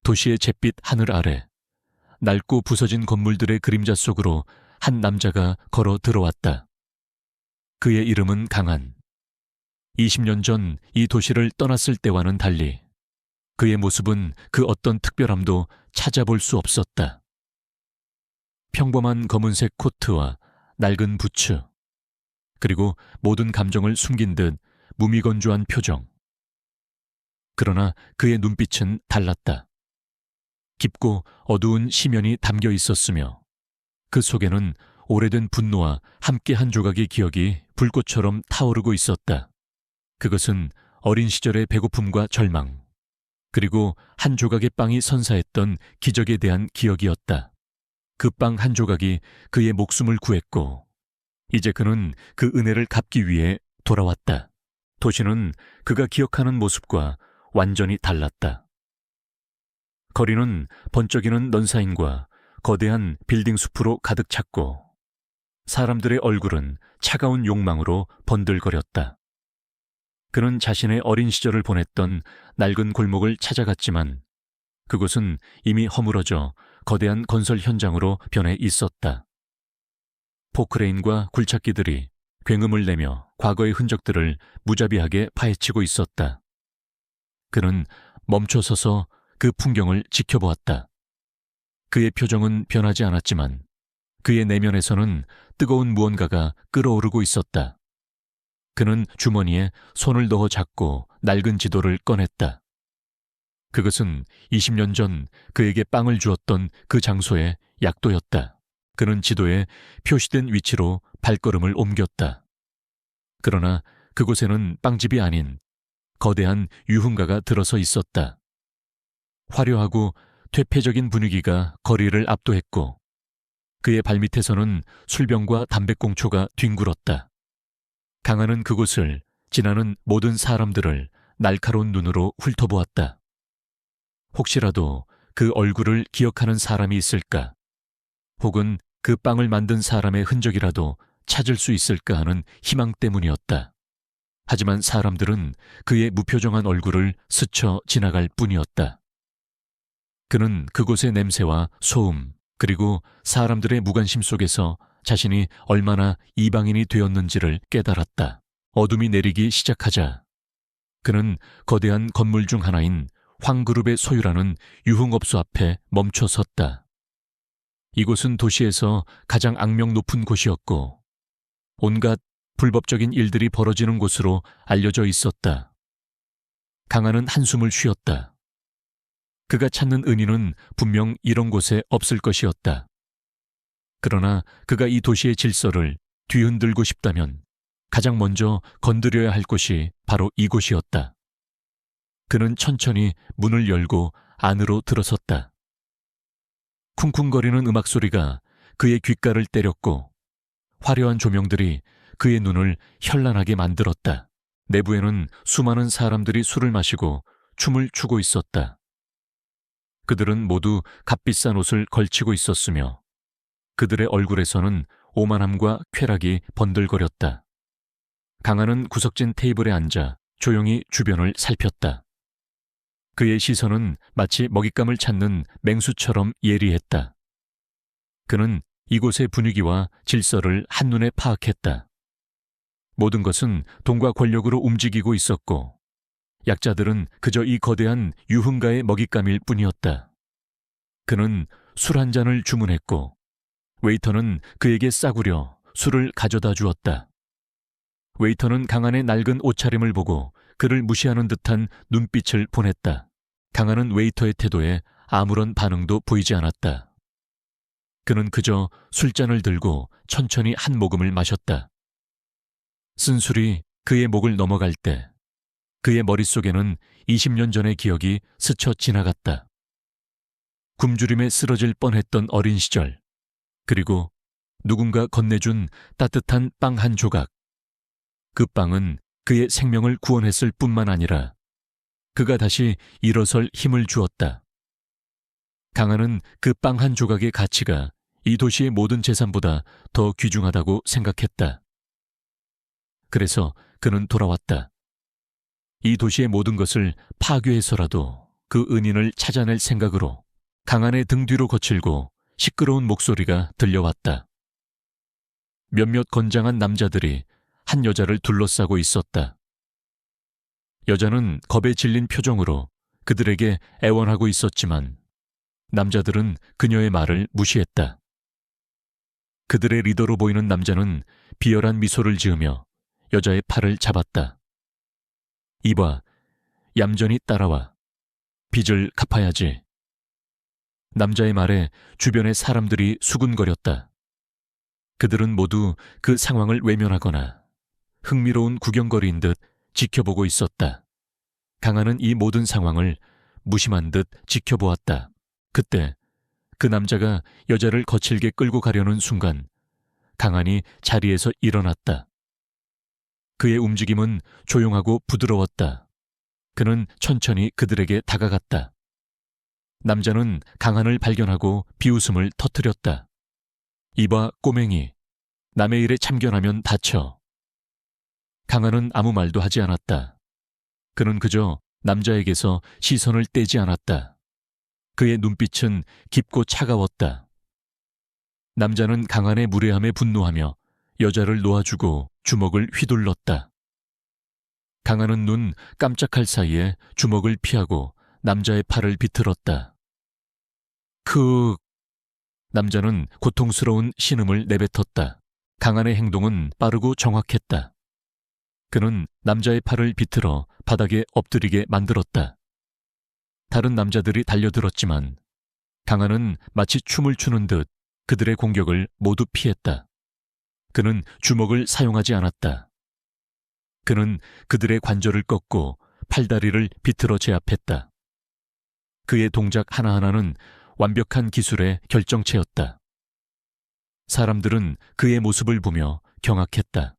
도시의 잿빛 하늘 아래 낡고 부서진 건물들의 그림자 속으로 한 남자가 걸어 들어왔다. 그의 이름은 강한. 20년 전 이 도시를 떠났을 때와는 달리 그의 모습은 그 어떤 특별함도 찾아볼 수 없었다. 평범한 검은색 코트와 낡은 부츠, 그리고 모든 감정을 숨긴 듯 무미건조한 표정. 그러나 그의 눈빛은 달랐다. 깊고 어두운 심연이 담겨 있었으며 그 속에는 오래된 분노와 함께 한 조각의 기억이 불꽃처럼 타오르고 있었다. 그것은 어린 시절의 배고픔과 절망, 그리고 한 조각의 빵이 선사했던 기적에 대한 기억이었다. 그 빵 한 조각이 그의 목숨을 구했고 이제 그는 그 은혜를 갚기 위해 돌아왔다. 도시는 그가 기억하는 모습과 완전히 달랐다. 거리는 번쩍이는 넌사인과 거대한 빌딩 숲으로 가득 찼고 사람들의 얼굴은 차가운 욕망으로 번들거렸다. 그는 자신의 어린 시절을 보냈던 낡은 골목을 찾아갔지만 그곳은 이미 허물어져 거대한 건설 현장으로 변해 있었다. 포크레인과 굴착기들이 굉음을 내며 과거의 흔적들을 무자비하게 파헤치고 있었다. 그는 멈춰서서 그 풍경을 지켜보았다. 그의 표정은 변하지 않았지만 그의 내면에서는 뜨거운 무언가가 끓어오르고 있었다. 그는 주머니에 손을 넣어 잡고 낡은 지도를 꺼냈다. 그것은 20년 전 그에게 빵을 주었던 그 장소의 약도였다. 그는 지도에 표시된 위치로 발걸음을 옮겼다. 그러나 그곳에는 빵집이 아닌 거대한 유흥가가 들어서 있었다. 화려하고 퇴폐적인 분위기가 거리를 압도했고 그의 발밑에서는 술병과 담배꽁초가 뒹굴었다. 강한은 그곳을 지나는 모든 사람들을 날카로운 눈으로 훑어보았다. 혹시라도 그 얼굴을 기억하는 사람이 있을까? 혹은 그 빵을 만든 사람의 흔적이라도 찾을 수 있을까 하는 희망 때문이었다. 하지만 사람들은 그의 무표정한 얼굴을 스쳐 지나갈 뿐이었다. 그는 그곳의 냄새와 소음, 그리고 사람들의 무관심 속에서 자신이 얼마나 이방인이 되었는지를 깨달았다. 어둠이 내리기 시작하자 그는 거대한 건물 중 하나인 황그룹의 소유라는 유흥업소 앞에 멈춰 섰다. 이곳은 도시에서 가장 악명 높은 곳이었고 온갖 불법적인 일들이 벌어지는 곳으로 알려져 있었다. 강한은 한숨을 쉬었다. 그가 찾는 은인은 분명 이런 곳에 없을 것이었다. 그러나 그가 이 도시의 질서를 뒤흔들고 싶다면 가장 먼저 건드려야 할 곳이 바로 이곳이었다. 그는 천천히 문을 열고 안으로 들어섰다. 쿵쿵거리는 음악 소리가 그의 귓가를 때렸고 화려한 조명들이 그의 눈을 현란하게 만들었다. 내부에는 수많은 사람들이 술을 마시고 춤을 추고 있었다. 그들은 모두 값비싼 옷을 걸치고 있었으며 그들의 얼굴에서는 오만함과 쾌락이 번들거렸다. 강한은 구석진 테이블에 앉아 조용히 주변을 살폈다. 그의 시선은 마치 먹잇감을 찾는 맹수처럼 예리했다. 그는 이곳의 분위기와 질서를 한눈에 파악했다. 모든 것은 돈과 권력으로 움직이고 있었고 약자들은 그저 이 거대한 유흥가의 먹잇감일 뿐이었다. 그는 술 한 잔을 주문했고 웨이터는 그에게 싸구려 술을 가져다 주었다. 웨이터는 강한의 낡은 옷차림을 보고 그를 무시하는 듯한 눈빛을 보냈다. 강한은 웨이터의 태도에 아무런 반응도 보이지 않았다. 그는 그저 술잔을 들고 천천히 한 모금을 마셨다. 쓴술이 그의 목을 넘어갈 때 그의 머릿속에는 20년 전의 기억이 스쳐 지나갔다. 굶주림에 쓰러질 뻔했던 어린 시절, 그리고 누군가 건네준 따뜻한 빵 한 조각. 그 빵은 그의 생명을 구원했을 뿐만 아니라 그가 다시 일어설 힘을 주었다. 강한은 그 빵 한 조각의 가치가 이 도시의 모든 재산보다 더 귀중하다고 생각했다. 그래서 그는 돌아왔다. 이 도시의 모든 것을 파괴해서라도 그 은인을 찾아낼 생각으로 강한의 등 뒤로 거칠고 시끄러운 목소리가 들려왔다. 몇몇 건장한 남자들이 한 여자를 둘러싸고 있었다. 여자는 겁에 질린 표정으로 그들에게 애원하고 있었지만 남자들은 그녀의 말을 무시했다. 그들의 리더로 보이는 남자는 비열한 미소를 지으며 여자의 팔을 잡았다. 이봐, 얌전히 따라와. 빚을 갚아야지. 남자의 말에 주변의 사람들이 수군거렸다. 그들은 모두 그 상황을 외면하거나 흥미로운 구경거리인 듯 지켜보고 있었다. 강한은 이 모든 상황을 무심한 듯 지켜보았다. 그때 그 남자가 여자를 거칠게 끌고 가려는 순간 강한이 자리에서 일어났다. 그의 움직임은 조용하고 부드러웠다. 그는 천천히 그들에게 다가갔다. 남자는 강한을 발견하고 비웃음을 터뜨렸다. 이봐, 꼬맹이. 남의 일에 참견하면 다쳐. 강한은 아무 말도 하지 않았다. 그는 그저 남자에게서 시선을 떼지 않았다. 그의 눈빛은 깊고 차가웠다. 남자는 강한의 무례함에 분노하며 여자를 놓아주고 주먹을 휘둘렀다. 강한은 눈 깜짝할 사이에 주먹을 피하고 남자의 팔을 비틀었다. 남자는 고통스러운 신음을 내뱉었다. 강한의 행동은 빠르고 정확했다. 그는 남자의 팔을 비틀어 바닥에 엎드리게 만들었다. 다른 남자들이 달려들었지만 강한은 마치 춤을 추는 듯 그들의 공격을 모두 피했다. 그는 주먹을 사용하지 않았다. 그는 그들의 관절을 꺾고 팔다리를 비틀어 제압했다. 그의 동작 하나하나는 완벽한 기술의 결정체였다. 사람들은 그의 모습을 보며 경악했다.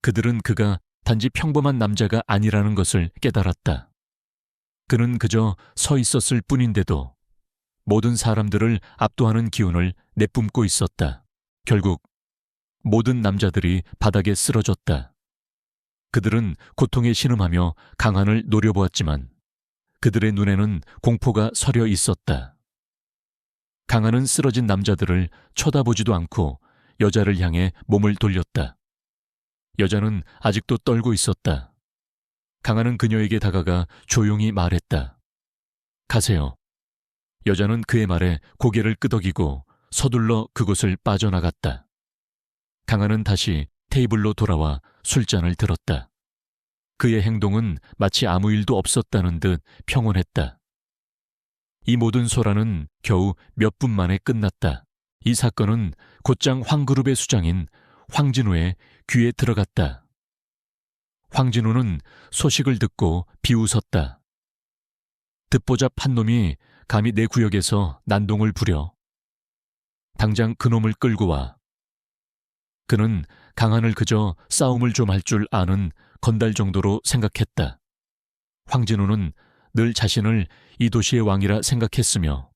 그들은 그가 단지 평범한 남자가 아니라는 것을 깨달았다. 그는 그저 서 있었을 뿐인데도 모든 사람들을 압도하는 기운을 내뿜고 있었다. 결국 모든 남자들이 바닥에 쓰러졌다. 그들은 고통에 신음하며 강한을 노려보았지만 그들의 눈에는 공포가 서려 있었다. 강한은 쓰러진 남자들을 쳐다보지도 않고 여자를 향해 몸을 돌렸다. 여자는 아직도 떨고 있었다. 강한은 그녀에게 다가가 조용히 말했다. 가세요. 여자는 그의 말에 고개를 끄덕이고 서둘러 그곳을 빠져나갔다. 강한은 다시 테이블로 돌아와 술잔을 들었다. 그의 행동은 마치 아무 일도 없었다는 듯 평온했다. 이 모든 소란은 겨우 몇 분 만에 끝났다. 이 사건은 곧장 황그룹의 수장인 황진우의 귀에 들어갔다. 황진우는 소식을 듣고 비웃었다. 듣보잡 한 놈이 감히 내 구역에서 난동을 부려. 당장 그놈을 끌고 와. 그는 강한을 그저 싸움을 좀 할 줄 아는 건달 정도로 생각했다. 황진우는 늘 자신을 이 도시의 왕이라 생각했으며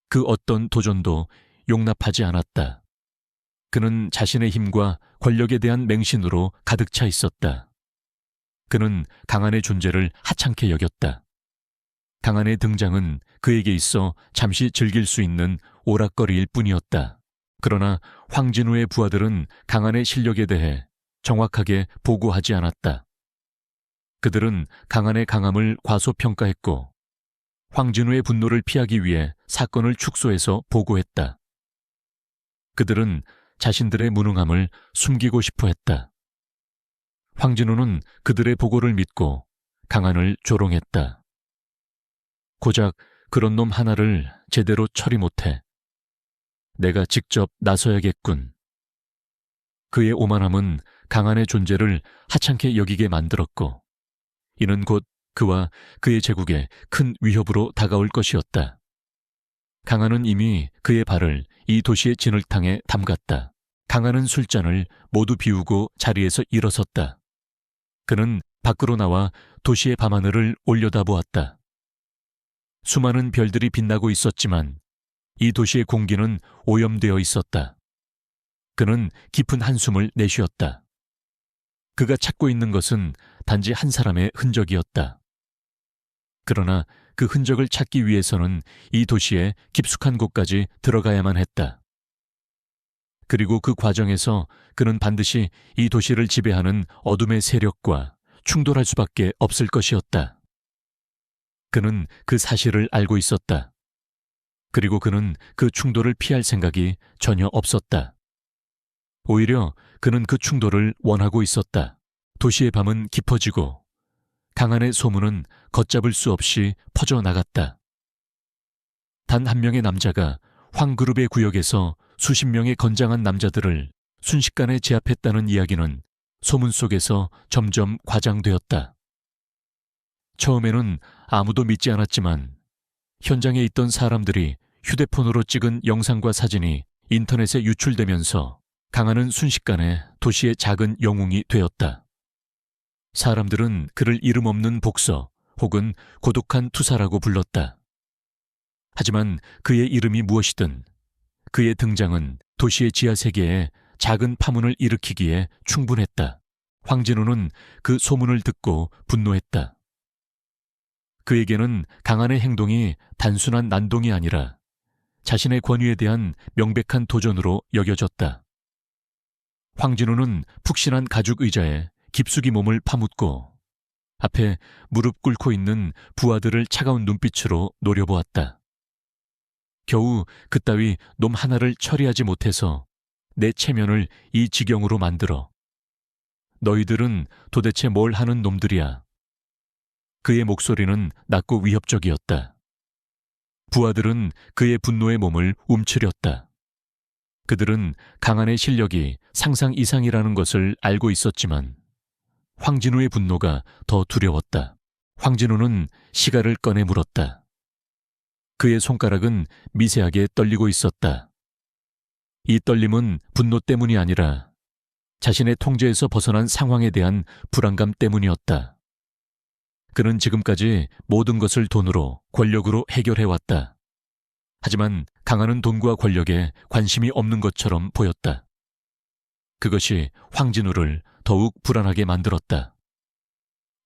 그 어떤 도전도 용납하지 않았다. 그는 자신의 힘과 권력에 대한 맹신으로 가득 차 있었다. 그는 강한의 존재를 하찮게 여겼다. 강한의 등장은 그에게 있어 잠시 즐길 수 있는 오락거리일 뿐이었다. 그러나 황진우의 부하들은 강한의 실력에 대해 정확하게 보고하지 않았다. 그들은 강한의 강함을 과소평가했고 황진우의 분노를 피하기 위해 사건을 축소해서 보고했다. 그들은 자신들의 무능함을 숨기고 싶어 했다. 황진우는 그들의 보고를 믿고 강한을 조롱했다. 고작 그런 놈 하나를 제대로 처리 못해. 내가 직접 나서야겠군. 그의 오만함은 강한의 존재를 하찮게 여기게 만들었고 이는 곧 그와 그의 제국에 큰 위협으로 다가올 것이었다. 강한은 이미 그의 발을 이 도시의 진흙탕에 담갔다. 강한은 술잔을 모두 비우고 자리에서 일어섰다. 그는 밖으로 나와 도시의 밤하늘을 올려다보았다. 수많은 별들이 빛나고 있었지만 이 도시의 공기는 오염되어 있었다. 그는 깊은 한숨을 내쉬었다. 그가 찾고 있는 것은 단지 한 사람의 흔적이었다. 그러나 그 흔적을 찾기 위해서는 이 도시의 깊숙한 곳까지 들어가야만 했다. 그리고 그 과정에서 그는 반드시 이 도시를 지배하는 어둠의 세력과 충돌할 수밖에 없을 것이었다. 그는 그 사실을 알고 있었다. 그리고 그는 그 충돌을 피할 생각이 전혀 없었다. 오히려 그는 그 충돌을 원하고 있었다. 도시의 밤은 깊어지고 강한의 소문은 걷잡을 수 없이 퍼져나갔다. 단 한 명의 남자가 황그룹의 구역에서 수십 명의 건장한 남자들을 순식간에 제압했다는 이야기는 소문 속에서 점점 과장되었다. 처음에는 아무도 믿지 않았지만 현장에 있던 사람들이 휴대폰으로 찍은 영상과 사진이 인터넷에 유출되면서 강한은 순식간에 도시의 작은 영웅이 되었다. 사람들은 그를 이름 없는 복서 혹은 고독한 투사라고 불렀다. 하지만 그의 이름이 무엇이든 그의 등장은 도시의 지하세계에 작은 파문을 일으키기에 충분했다. 황진우는 그 소문을 듣고 분노했다. 그에게는 강한의 행동이 단순한 난동이 아니라 자신의 권위에 대한 명백한 도전으로 여겨졌다. 황진우는 푹신한 가죽 의자에 깊숙이 몸을 파묻고 앞에 무릎 꿇고 있는 부하들을 차가운 눈빛으로 노려보았다. 겨우 그따위 놈 하나를 처리하지 못해서 내 체면을 이 지경으로 만들어. 너희들은 도대체 뭘 하는 놈들이야. 그의 목소리는 낮고 위협적이었다. 부하들은 그의 분노의 몸을 움츠렸다. 그들은 강한의 실력이 상상 이상이라는 것을 알고 있었지만 황진우의 분노가 더 두려웠다. 황진우는 시가를 꺼내 물었다. 그의 손가락은 미세하게 떨리고 있었다. 이 떨림은 분노 때문이 아니라 자신의 통제에서 벗어난 상황에 대한 불안감 때문이었다. 그는 지금까지 모든 것을 돈으로, 권력으로 해결해왔다. 하지만 강한은 돈과 권력에 관심이 없는 것처럼 보였다. 그것이 황진우를 더욱 불안하게 만들었다.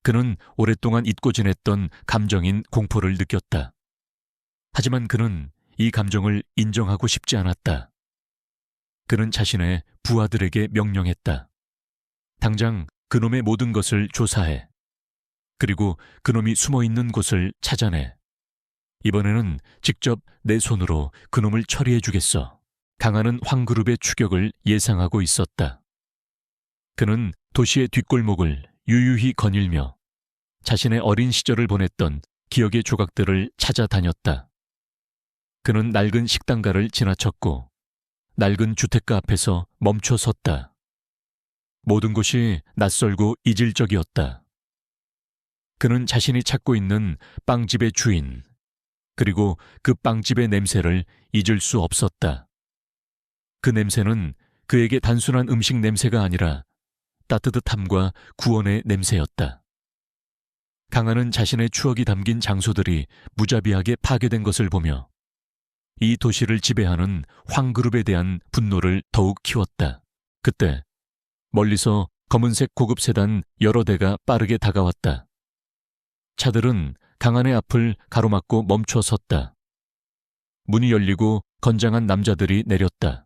그는 오랫동안 잊고 지냈던 감정인 공포를 느꼈다. 하지만 그는 이 감정을 인정하고 싶지 않았다. 그는 자신의 부하들에게 명령했다. 당장 그놈의 모든 것을 조사해. 그리고 그놈이 숨어있는 곳을 찾아내. 이번에는 직접 내 손으로 그놈을 처리해주겠어. 강한은 황그룹의 추격을 예상하고 있었다. 그는 도시의 뒷골목을 유유히 거닐며 자신의 어린 시절을 보냈던 기억의 조각들을 찾아다녔다. 그는 낡은 식당가를 지나쳤고 낡은 주택가 앞에서 멈춰 섰다. 모든 곳이 낯설고 이질적이었다. 그는 자신이 찾고 있는 빵집의 주인, 그리고 그 빵집의 냄새를 잊을 수 없었다. 그 냄새는 그에게 단순한 음식 냄새가 아니라 따뜻함과 구원의 냄새였다. 강한은 자신의 추억이 담긴 장소들이 무자비하게 파괴된 것을 보며 이 도시를 지배하는 황그룹에 대한 분노를 더욱 키웠다. 그때 멀리서 검은색 고급 세단 여러 대가 빠르게 다가왔다. 차들은 강한의 앞을 가로막고 멈춰 섰다. 문이 열리고 건장한 남자들이 내렸다.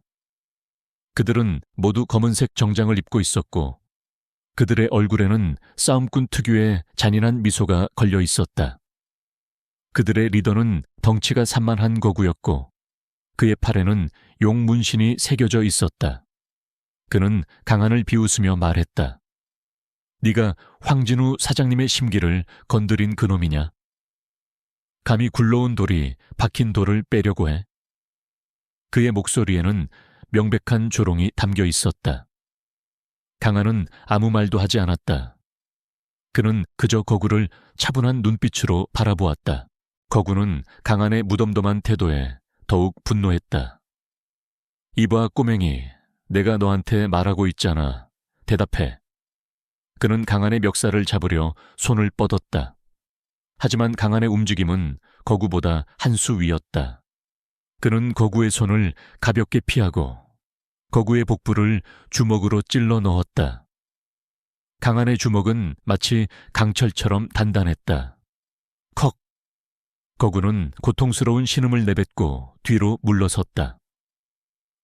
그들은 모두 검은색 정장을 입고 있었고 그들의 얼굴에는 싸움꾼 특유의 잔인한 미소가 걸려 있었다. 그들의 리더는 덩치가 산만한 거구였고 그의 팔에는 용 문신이 새겨져 있었다. 그는 강한을 비웃으며 말했다. 네가 황진우 사장님의 심기를 건드린 그놈이냐? 감히 굴러온 돌이 박힌 돌을 빼려고 해? 그의 목소리에는 명백한 조롱이 담겨 있었다. 강한은 아무 말도 하지 않았다. 그는 그저 거구를 차분한 눈빛으로 바라보았다. 거구는 강한의 무덤덤한 태도에 더욱 분노했다. 이봐 꼬맹이, 내가 너한테 말하고 있잖아. 대답해. 그는 강한의 멱살을 잡으려 손을 뻗었다. 하지만 강한의 움직임은 거구보다 한 수 위였다. 그는 거구의 손을 가볍게 피하고 거구의 복부를 주먹으로 찔러 넣었다. 강한의 주먹은 마치 강철처럼 단단했다. 컥! 거구는 고통스러운 신음을 내뱉고 뒤로 물러섰다.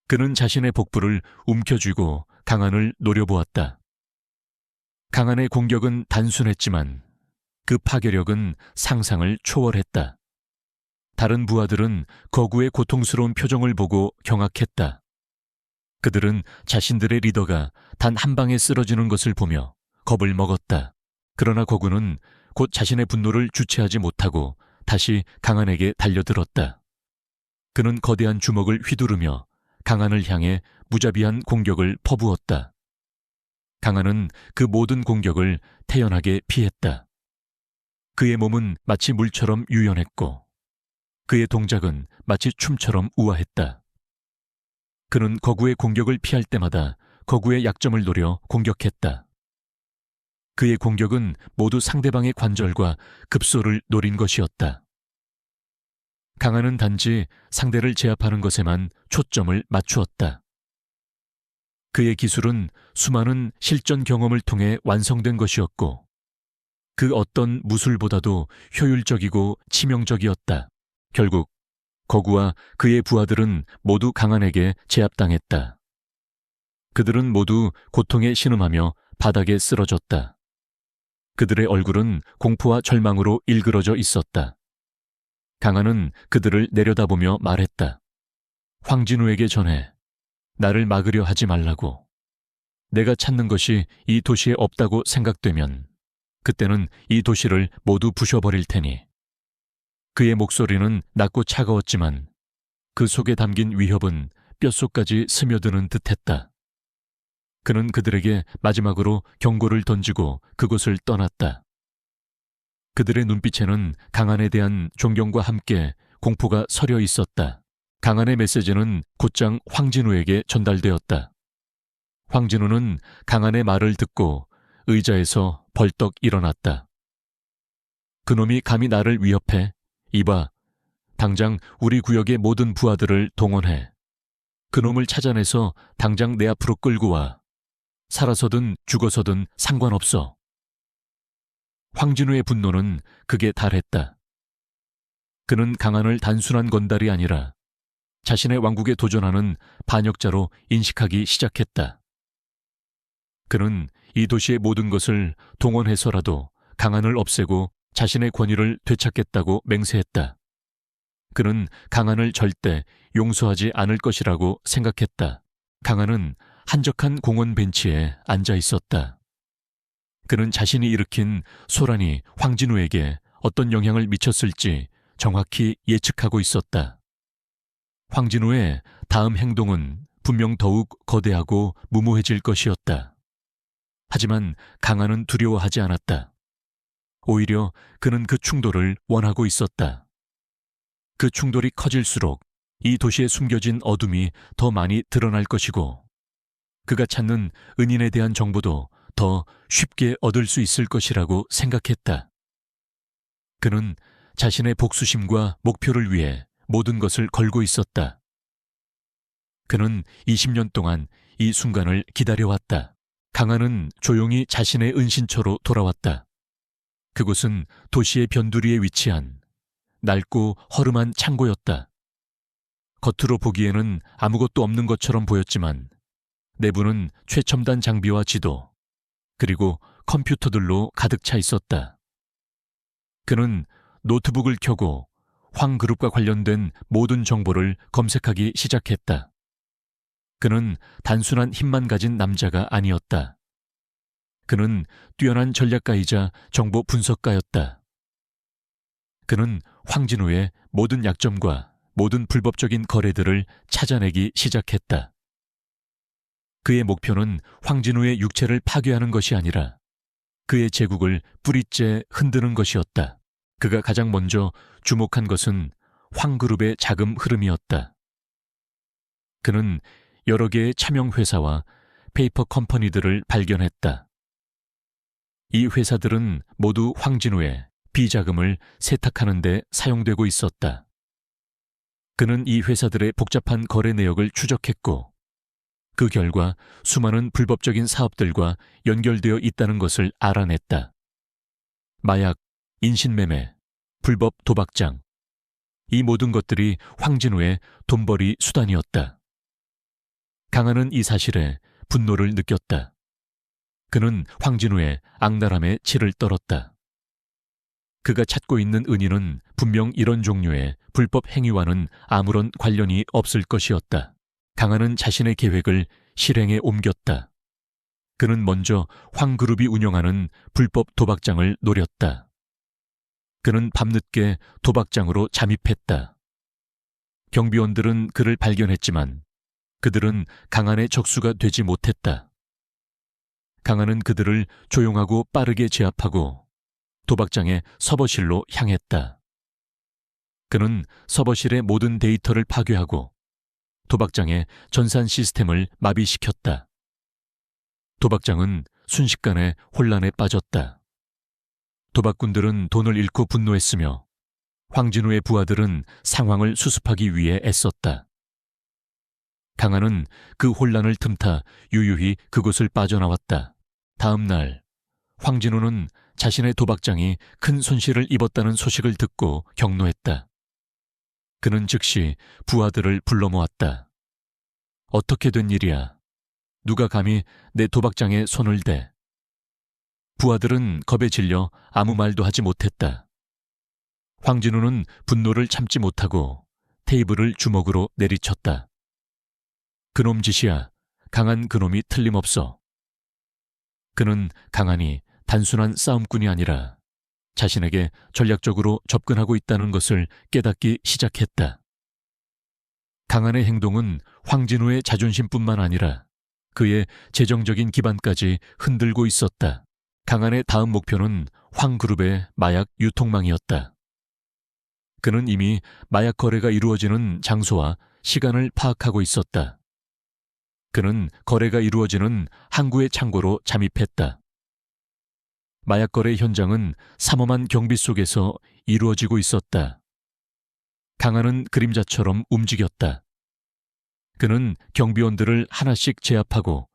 그는 자신의 복부를 움켜쥐고 강한을 노려보았다. 강한의 공격은 단순했지만 그 파괴력은 상상을 초월했다. 다른 부하들은 거구의 고통스러운 표정을 보고 경악했다. 그들은 자신들의 리더가 단 한 방에 쓰러지는 것을 보며 겁을 먹었다. 그러나 거구는 곧 자신의 분노를 주체하지 못하고 다시 강한에게 달려들었다. 그는 거대한 주먹을 휘두르며 강한을 향해 무자비한 공격을 퍼부었다. 강한은 그 모든 공격을 태연하게 피했다. 그의 몸은 마치 물처럼 유연했고 그의 동작은 마치 춤처럼 우아했다. 그는 거구의 공격을 피할 때마다 거구의 약점을 노려 공격했다. 그의 공격은 모두 상대방의 관절과 급소를 노린 것이었다. 강한은 단지 상대를 제압하는 것에만 초점을 맞추었다. 그의 기술은 수많은 실전 경험을 통해 완성된 것이었고 그 어떤 무술보다도 효율적이고 치명적이었다. 결국 거구와 그의 부하들은 모두 강한에게 제압당했다. 그들은 모두 고통에 신음하며 바닥에 쓰러졌다. 그들의 얼굴은 공포와 절망으로 일그러져 있었다. 강한은 그들을 내려다보며 말했다. 황진우에게 전해 나를 막으려 하지 말라고. 내가 찾는 것이 이 도시에 없다고 생각되면 그때는 이 도시를 모두 부셔버릴 테니. 그의 목소리는 낮고 차가웠지만 그 속에 담긴 위협은 뼛속까지 스며드는 듯했다. 그는 그들에게 마지막으로 경고를 던지고 그곳을 떠났다. 그들의 눈빛에는 강한에 대한 존경과 함께 공포가 서려 있었다. 강한의 메시지는 곧장 황진우에게 전달되었다. 황진우는 강한의 말을 듣고 의자에서 벌떡 일어났다. 그놈이 감히 나를 위협해? 이봐, 당장 우리 구역의 모든 부하들을 동원해. 그놈을 찾아내서 당장 내 앞으로 끌고 와. 살아서든 죽어서든 상관없어. 황진우의 분노는 극에 달했다. 그는 강한을 단순한 건달이 아니라 자신의 왕국에 도전하는 반역자로 인식하기 시작했다. 그는 이 도시의 모든 것을 동원해서라도 강한을 없애고 자신의 권위를 되찾겠다고 맹세했다. 그는 강한을 절대 용서하지 않을 것이라고 생각했다. 강한은 한적한 공원 벤치에 앉아 있었다. 그는 자신이 일으킨 소란이 황진우에게 어떤 영향을 미쳤을지 정확히 예측하고 있었다. 황진우의 다음 행동은 분명 더욱 거대하고 무모해질 것이었다. 하지만 강한은 두려워하지 않았다. 오히려 그는 그 충돌을 원하고 있었다. 그 충돌이 커질수록 이 도시에 숨겨진 어둠이 더 많이 드러날 것이고 그가 찾는 은인에 대한 정보도 더 쉽게 얻을 수 있을 것이라고 생각했다. 그는 자신의 복수심과 목표를 위해 모든 것을 걸고 있었다. 그는 20년 동안 이 순간을 기다려왔다. 강한은 조용히 자신의 은신처로 돌아왔다. 그곳은 도시의 변두리에 위치한 낡고 허름한 창고였다. 겉으로 보기에는 아무것도 없는 것처럼 보였지만 내부는 최첨단 장비와 지도, 그리고 컴퓨터들로 가득 차 있었다. 그는 노트북을 켜고 황그룹과 관련된 모든 정보를 검색하기 시작했다. 그는 단순한 힘만 가진 남자가 아니었다. 그는 뛰어난 전략가이자 정보 분석가였다. 그는 황진우의 모든 약점과 모든 불법적인 거래들을 찾아내기 시작했다. 그의 목표는 황진우의 육체를 파괴하는 것이 아니라 그의 제국을 뿌리째 흔드는 것이었다. 그가 가장 먼저 주목한 것은 황그룹의 자금 흐름이었다. 그는 여러 개의 차명 회사와 페이퍼 컴퍼니들을 발견했다. 이 회사들은 모두 황진우의 비자금을 세탁하는 데 사용되고 있었다. 그는 이 회사들의 복잡한 거래 내역을 추적했고 그 결과 수많은 불법적인 사업들과 연결되어 있다는 것을 알아냈다. 마약, 인신매매, 불법 도박장. 이 모든 것들이 황진우의 돈벌이 수단이었다. 강한은 이 사실에 분노를 느꼈다. 그는 황진우의 악랄함에 치를 떨었다. 그가 찾고 있는 은인은 분명 이런 종류의 불법 행위와는 아무런 관련이 없을 것이었다. 강한은 자신의 계획을 실행에 옮겼다. 그는 먼저 황그룹이 운영하는 불법 도박장을 노렸다. 그는 밤늦게 도박장으로 잠입했다. 경비원들은 그를 발견했지만 그들은 강한의 적수가 되지 못했다. 강한은 그들을 조용하고 빠르게 제압하고 도박장의 서버실로 향했다. 그는 서버실의 모든 데이터를 파괴하고 도박장의 전산 시스템을 마비시켰다. 도박장은 순식간에 혼란에 빠졌다. 도박꾼들은 돈을 잃고 분노했으며 황진우의 부하들은 상황을 수습하기 위해 애썼다. 강한은 그 혼란을 틈타 유유히 그곳을 빠져나왔다. 다음 날 황진우는 자신의 도박장이 큰 손실을 입었다는 소식을 듣고 격노했다. 그는 즉시 부하들을 불러 모았다. 어떻게 된 일이야? 누가 감히 내 도박장에 손을 대? 부하들은 겁에 질려 아무 말도 하지 못했다. 황진우는 분노를 참지 못하고 테이블을 주먹으로 내리쳤다. 그놈 짓이야. 강한 그놈이 틀림없어. 그는 강한이 단순한 싸움꾼이 아니라 자신에게 전략적으로 접근하고 있다는 것을 깨닫기 시작했다. 강한의 행동은 황진우의 자존심뿐만 아니라 그의 재정적인 기반까지 흔들고 있었다. 강한의 다음 목표는 황그룹의 마약 유통망이었다. 그는 이미 마약 거래가 이루어지는 장소와 시간을 파악하고 있었다. 그는 거래가 이루어지는 항구의 창고로 잠입했다. 마약 거래 현장은 삼엄한 경비 속에서 이루어지고 있었다. 강한은 그림자처럼 움직였다. 그는 경비원들을 하나씩 제압하고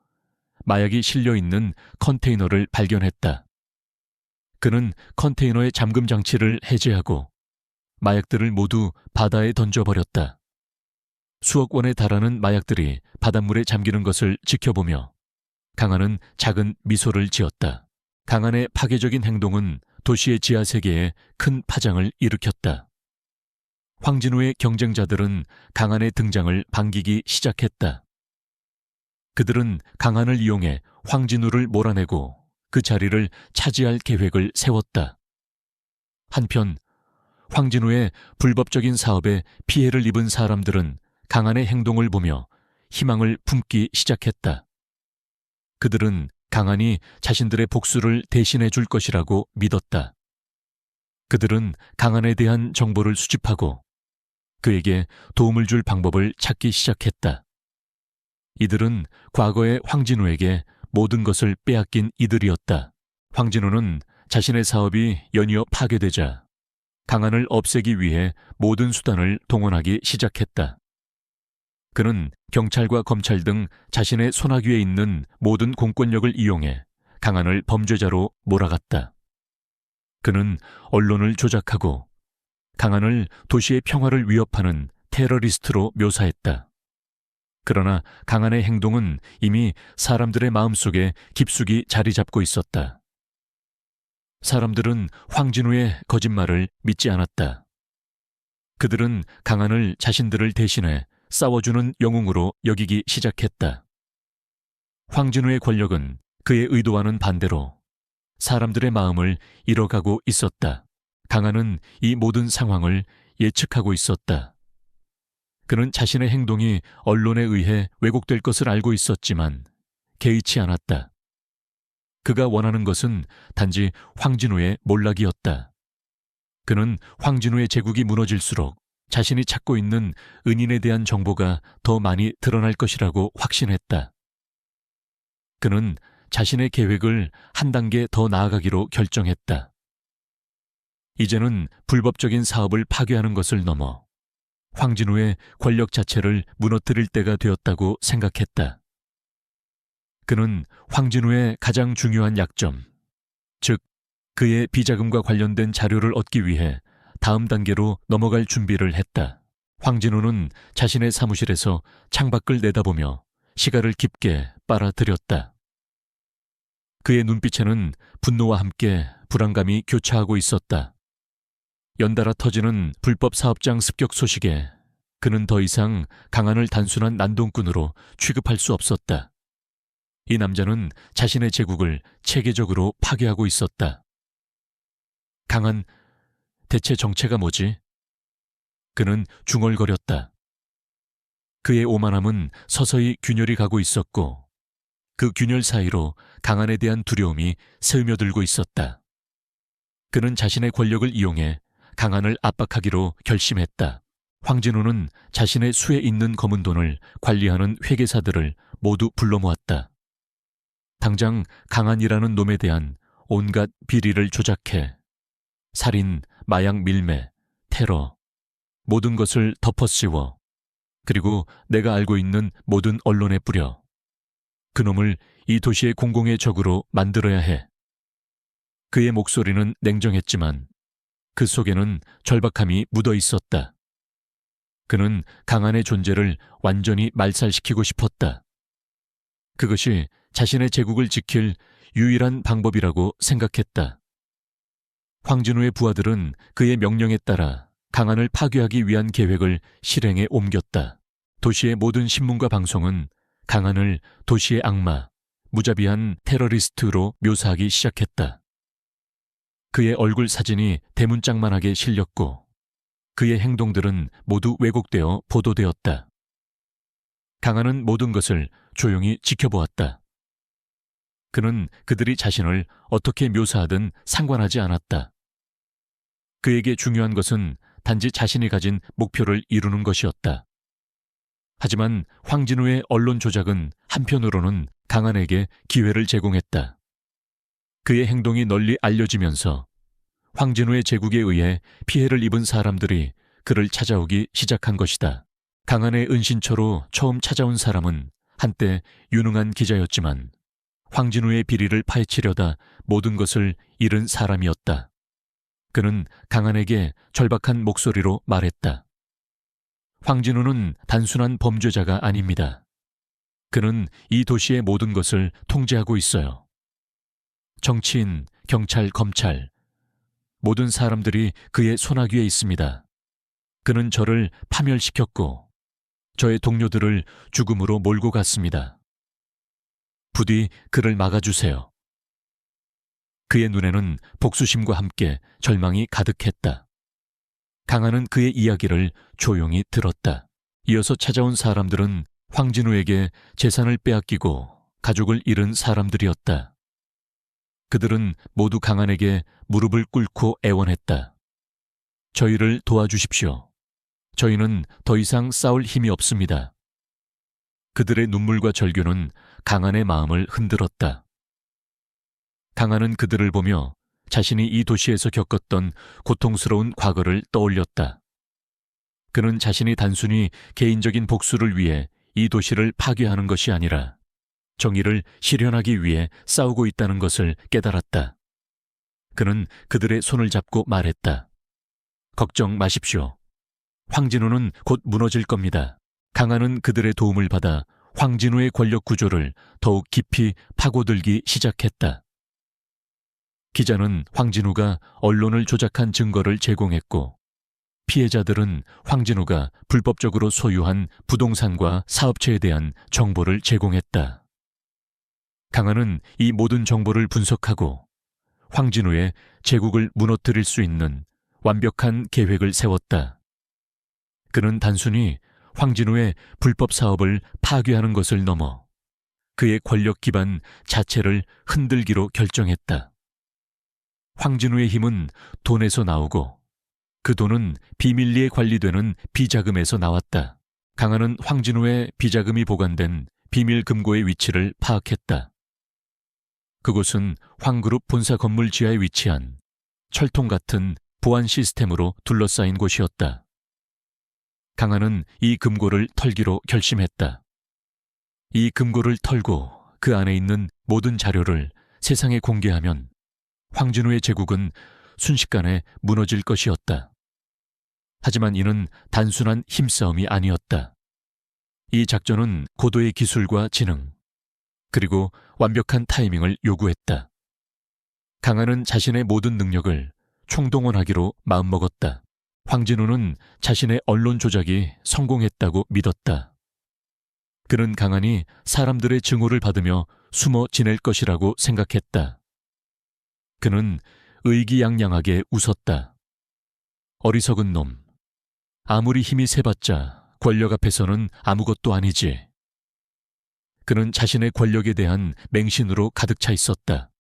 마약이 실려있는 컨테이너를 발견했다. 그는 컨테이너의 잠금 장치를 해제하고 마약들을 모두 바다에 던져버렸다. 수억 원에 달하는 마약들이 바닷물에 잠기는 것을 지켜보며 강한은 작은 미소를 지었다. 강한의 파괴적인 행동은 도시의 지하세계에 큰 파장을 일으켰다. 황진우의 경쟁자들은 강한의 등장을 반기기 시작했다. 그들은 강한을 이용해 황진우를 몰아내고 그 자리를 차지할 계획을 세웠다. 한편 황진우의 불법적인 사업에 피해를 입은 사람들은 강한의 행동을 보며 희망을 품기 시작했다. 그들은 강한이 자신들의 복수를 대신해 줄 것이라고 믿었다. 그들은 강한에 대한 정보를 수집하고 그에게 도움을 줄 방법을 찾기 시작했다. 이들은 과거의 황진우에게 모든 것을 빼앗긴 이들이었다. 황진우는 자신의 사업이 연이어 파괴되자 강한을 없애기 위해 모든 수단을 동원하기 시작했다. 그는 경찰과 검찰 등 자신의 손아귀에 있는 모든 공권력을 이용해 강한을 범죄자로 몰아갔다. 그는 언론을 조작하고 강한을 도시의 평화를 위협하는 테러리스트로 묘사했다. 그러나 강한의 행동은 이미 사람들의 마음속에 깊숙이 자리 잡고 있었다. 사람들은 황진우의 거짓말을 믿지 않았다. 그들은 강한을 자신들을 대신해 싸워주는 영웅으로 여기기 시작했다. 황진우의 권력은 그의 의도와는 반대로 사람들의 마음을 잃어가고 있었다. 강한은 이 모든 상황을 예측하고 있었다. 그는 자신의 행동이 언론에 의해 왜곡될 것을 알고 있었지만 개의치 않았다. 그가 원하는 것은 단지 황진우의 몰락이었다. 그는 황진우의 제국이 무너질수록 자신이 찾고 있는 은인에 대한 정보가 더 많이 드러날 것이라고 확신했다. 그는 자신의 계획을 한 단계 더 나아가기로 결정했다. 이제는 불법적인 사업을 파괴하는 것을 넘어 황진우의 권력 자체를 무너뜨릴 때가 되었다고 생각했다. 그는 황진우의 가장 중요한 약점, 즉 그의 비자금과 관련된 자료를 얻기 위해 다음 단계로 넘어갈 준비를 했다. 황진우는 자신의 사무실에서 창밖을 내다보며 시가를 깊게 빨아들였다. 그의 눈빛에는 분노와 함께 불안감이 교차하고 있었다. 연달아 터지는 불법 사업장 습격 소식에 그는 더 이상 강한을 단순한 난동꾼으로 취급할 수 없었다. 이 남자는 자신의 제국을 체계적으로 파괴하고 있었다. 강한, 대체 정체가 뭐지? 그는 중얼거렸다. 그의 오만함은 서서히 균열이 가고 있었고 그 균열 사이로 강한에 대한 두려움이 스며들고 있었다. 그는 자신의 권력을 이용해 강한을 압박하기로 결심했다. 황진우는 자신의 수에 있는 검은 돈을 관리하는 회계사들을 모두 불러 모았다. 당장 강한이라는 놈에 대한 온갖 비리를 조작해 살인, 마약 밀매, 테러, 모든 것을 덮어씌워 그리고 내가 알고 있는 모든 언론에 뿌려 그놈을 이 도시의 공공의 적으로 만들어야 해. 그의 목소리는 냉정했지만 그 속에는 절박함이 묻어 있었다. 그는 강한의 존재를 완전히 말살시키고 싶었다. 그것이 자신의 제국을 지킬 유일한 방법이라고 생각했다. 황진우의 부하들은 그의 명령에 따라 강한을 파괴하기 위한 계획을 실행에 옮겼다. 도시의 모든 신문과 방송은 강한을 도시의 악마, 무자비한 테러리스트로 묘사하기 시작했다. 그의 얼굴 사진이 대문짝만하게 실렸고 그의 행동들은 모두 왜곡되어 보도되었다. 강한은 모든 것을 조용히 지켜보았다. 그는 그들이 자신을 어떻게 묘사하든 상관하지 않았다. 그에게 중요한 것은 단지 자신이 가진 목표를 이루는 것이었다. 하지만 황진우의 언론 조작은 한편으로는 강한에게 기회를 제공했다. 그의 행동이 널리 알려지면서 황진우의 제국에 의해 피해를 입은 사람들이 그를 찾아오기 시작한 것이다. 강한의 은신처로 처음 찾아온 사람은 한때 유능한 기자였지만 황진우의 비리를 파헤치려다 모든 것을 잃은 사람이었다. 그는 강한에게 절박한 목소리로 말했다. 황진우는 단순한 범죄자가 아닙니다. 그는 이 도시의 모든 것을 통제하고 있어요. 정치인, 경찰, 검찰, 모든 사람들이 그의 손아귀에 있습니다. 그는 저를 파멸시켰고 저의 동료들을 죽음으로 몰고 갔습니다. 부디 그를 막아주세요. 그의 눈에는 복수심과 함께 절망이 가득했다. 강한은 그의 이야기를 조용히 들었다. 이어서 찾아온 사람들은 황진우에게 재산을 빼앗기고 가족을 잃은 사람들이었다. 그들은 모두 강한에게 무릎을 꿇고 애원했다. 저희를 도와주십시오. 저희는 더 이상 싸울 힘이 없습니다. 그들의 눈물과 절규는 강한의 마음을 흔들었다. 강한은 그들을 보며 자신이 이 도시에서 겪었던 고통스러운 과거를 떠올렸다. 그는 자신이 단순히 개인적인 복수를 위해 이 도시를 파괴하는 것이 아니라 정의를 실현하기 위해 싸우고 있다는 것을 깨달았다. 그는 그들의 손을 잡고 말했다. 걱정 마십시오. 황진우는 곧 무너질 겁니다. 강한은 그들의 도움을 받아 황진우의 권력 구조를 더욱 깊이 파고들기 시작했다. 기자는 황진우가 언론을 조작한 증거를 제공했고 피해자들은 황진우가 불법적으로 소유한 부동산과 사업체에 대한 정보를 제공했다. 강한은 이 모든 정보를 분석하고 황진우의 제국을 무너뜨릴 수 있는 완벽한 계획을 세웠다. 그는 단순히 황진우의 불법 사업을 파괴하는 것을 넘어 그의 권력 기반 자체를 흔들기로 결정했다. 황진우의 힘은 돈에서 나오고 그 돈은 비밀리에 관리되는 비자금에서 나왔다. 강한은 황진우의 비자금이 보관된 비밀 금고의 위치를 파악했다. 그곳은 황그룹 본사 건물 지하에 위치한 철통 같은 보안 시스템으로 둘러싸인 곳이었다. 강한은 이 금고를 털기로 결심했다. 이 금고를 털고 그 안에 있는 모든 자료를 세상에 공개하면 황진우의 제국은 순식간에 무너질 것이었다. 하지만 이는 단순한 힘싸움이 아니었다. 이 작전은 고도의 기술과 지능, 그리고 완벽한 타이밍을 요구했다. 강한은 자신의 모든 능력을 총동원하기로 마음먹었다. 황진우는 자신의 언론 조작이 성공했다고 믿었다. 그는 강한이 사람들의 증오를 받으며 숨어 지낼 것이라고 생각했다. 그는 의기양양하게 웃었다. 어리석은 놈. 아무리 힘이 세봤자 권력 앞에서는 아무것도 아니지. 그는 자신의 권력에 대한 맹신으로 가득 차 있었다.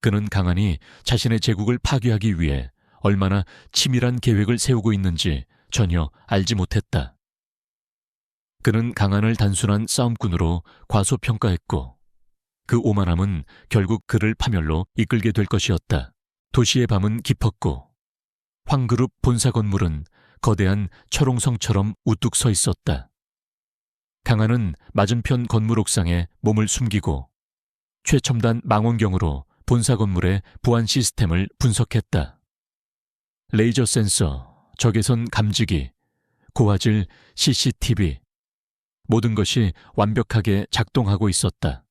그는 강한이 자신의 제국을 파괴하기 위해 얼마나 치밀한 계획을 세우고 있는지 전혀 알지 못했다. 그는 강한을 단순한 싸움꾼으로 과소평가했고 그 오만함은 결국 그를 파멸로 이끌게 될 것이었다. 도시의 밤은 깊었고 황그룹 본사 건물은 거대한 철옹성처럼 우뚝 서 있었다. 강한은 맞은편 건물 옥상에 몸을 숨기고 최첨단 망원경으로 본사 건물의 보안 시스템을 분석했다. 레이저 센서, 적외선 감지기, 고화질 CCTV, 모든 것이 완벽하게 작동하고 있었다.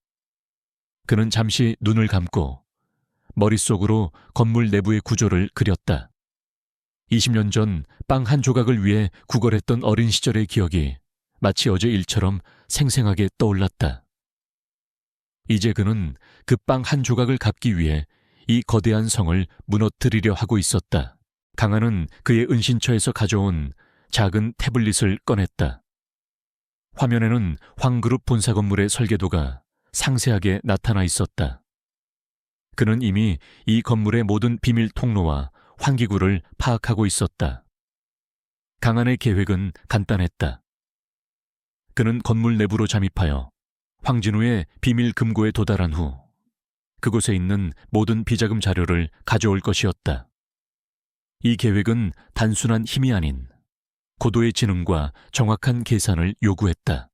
그는 잠시 눈을 감고 머릿속으로 건물 내부의 구조를 그렸다. 20년 전 빵 한 조각을 위해 구걸했던 어린 시절의 기억이 마치 어제 일처럼 생생하게 떠올랐다. 이제 그는 그 빵 한 조각을 갚기 위해 이 거대한 성을 무너뜨리려 하고 있었다. 강한은 그의 은신처에서 가져온 작은 태블릿을 꺼냈다. 화면에는 황그룹 본사 건물의 설계도가 상세하게 나타나 있었다. 그는 이미 이 건물의 모든 비밀 통로와 환기구를 파악하고 있었다. 강한의 계획은 간단했다. 그는 건물 내부로 잠입하여 황진우의 비밀 금고에 도달한 후 그곳에 있는 모든 비자금 자료를 가져올 것이었다. 이 계획은 단순한 힘이 아닌 고도의 지능과 정확한 계산을 요구했다.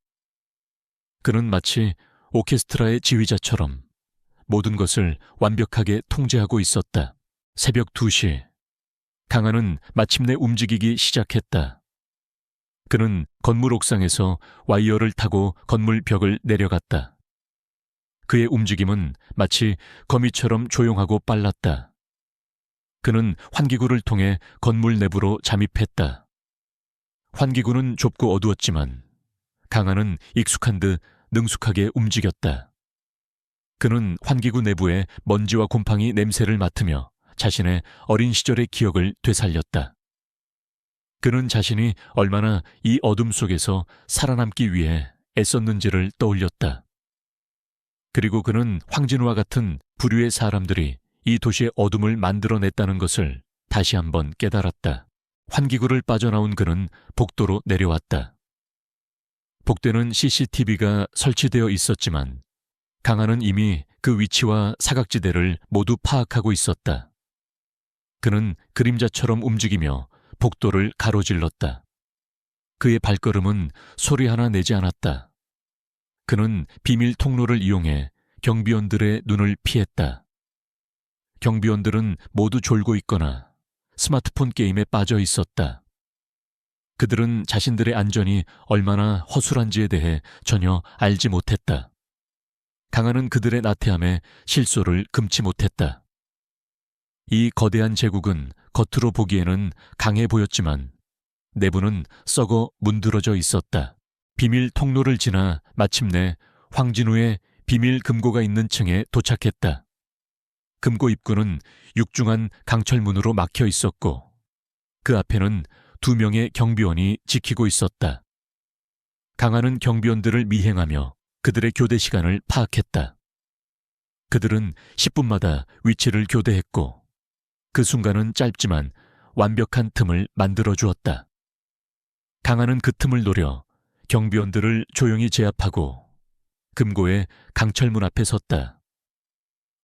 그는 마치 오케스트라의 지휘자처럼 모든 것을 완벽하게 통제하고 있었다. 새벽 2시, 강한은 마침내 움직이기 시작했다. 그는 건물 옥상에서 와이어를 타고 건물 벽을 내려갔다. 그의 움직임은 마치 거미처럼 조용하고 빨랐다. 그는 환기구를 통해 건물 내부로 잠입했다. 환기구는 좁고 어두웠지만 강한은 익숙한 듯 능숙하게 움직였다. 그는 환기구 내부의 먼지와 곰팡이 냄새를 맡으며 자신의 어린 시절의 기억을 되살렸다. 그는 자신이 얼마나 이 어둠 속에서 살아남기 위해 애썼는지를 떠올렸다. 그리고 그는 황진우와 같은 부류의 사람들이 이 도시의 어둠을 만들어냈다는 것을 다시 한번 깨달았다. 환기구를 빠져나온 그는 복도로 내려왔다. 복도에는 CCTV가 설치되어 있었지만 강한은 이미 그 위치와 사각지대를 모두 파악하고 있었다. 그는 그림자처럼 움직이며 복도를 가로질렀다. 그의 발걸음은 소리 하나 내지 않았다. 그는 비밀 통로를 이용해 경비원들의 눈을 피했다. 경비원들은 모두 졸고 있거나 스마트폰 게임에 빠져 있었다. 그들은 자신들의 안전이 얼마나 허술한지에 대해 전혀 알지 못했다. 강한은 그들의 나태함에 실소를 금치 못했다. 이 거대한 제국은 겉으로 보기에는 강해 보였지만 내부는 썩어 문드러져 있었다. 비밀 통로를 지나 마침내 황진우의 비밀 금고가 있는 층에 도착했다. 금고 입구는 육중한 강철문으로 막혀 있었고 그 앞에는 2명의 경비원이 지키고 있었다. 강한은 경비원들을 미행하며 그들의 교대 시간을 파악했다. 그들은 10분마다 위치를 교대했고 그 순간은 짧지만 완벽한 틈을 만들어 주었다. 강한은 그 틈을 노려 경비원들을 조용히 제압하고 금고의 강철문 앞에 섰다.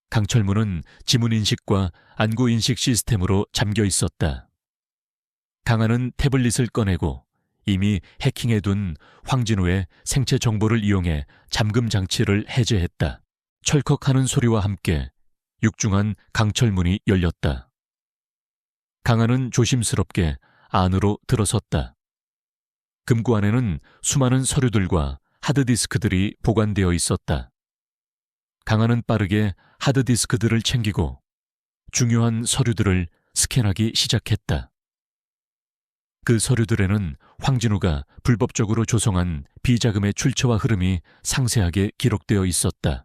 강철문은 지문인식과 안구인식 시스템으로 잠겨 있었다. 강한은 태블릿을 꺼내고 이미 해킹해둔 황진우의 생체 정보를 이용해 잠금 장치를 해제했다. 철컥하는 소리와 함께 육중한 강철문이 열렸다. 강한은 조심스럽게 안으로 들어섰다. 금고 안에는 수많은 서류들과 하드디스크들이 보관되어 있었다. 강한은 빠르게 하드디스크들을 챙기고 중요한 서류들을 스캔하기 시작했다. 그 서류들에는 황진우가 불법적으로 조성한 비자금의 출처와 흐름이 상세하게 기록되어 있었다.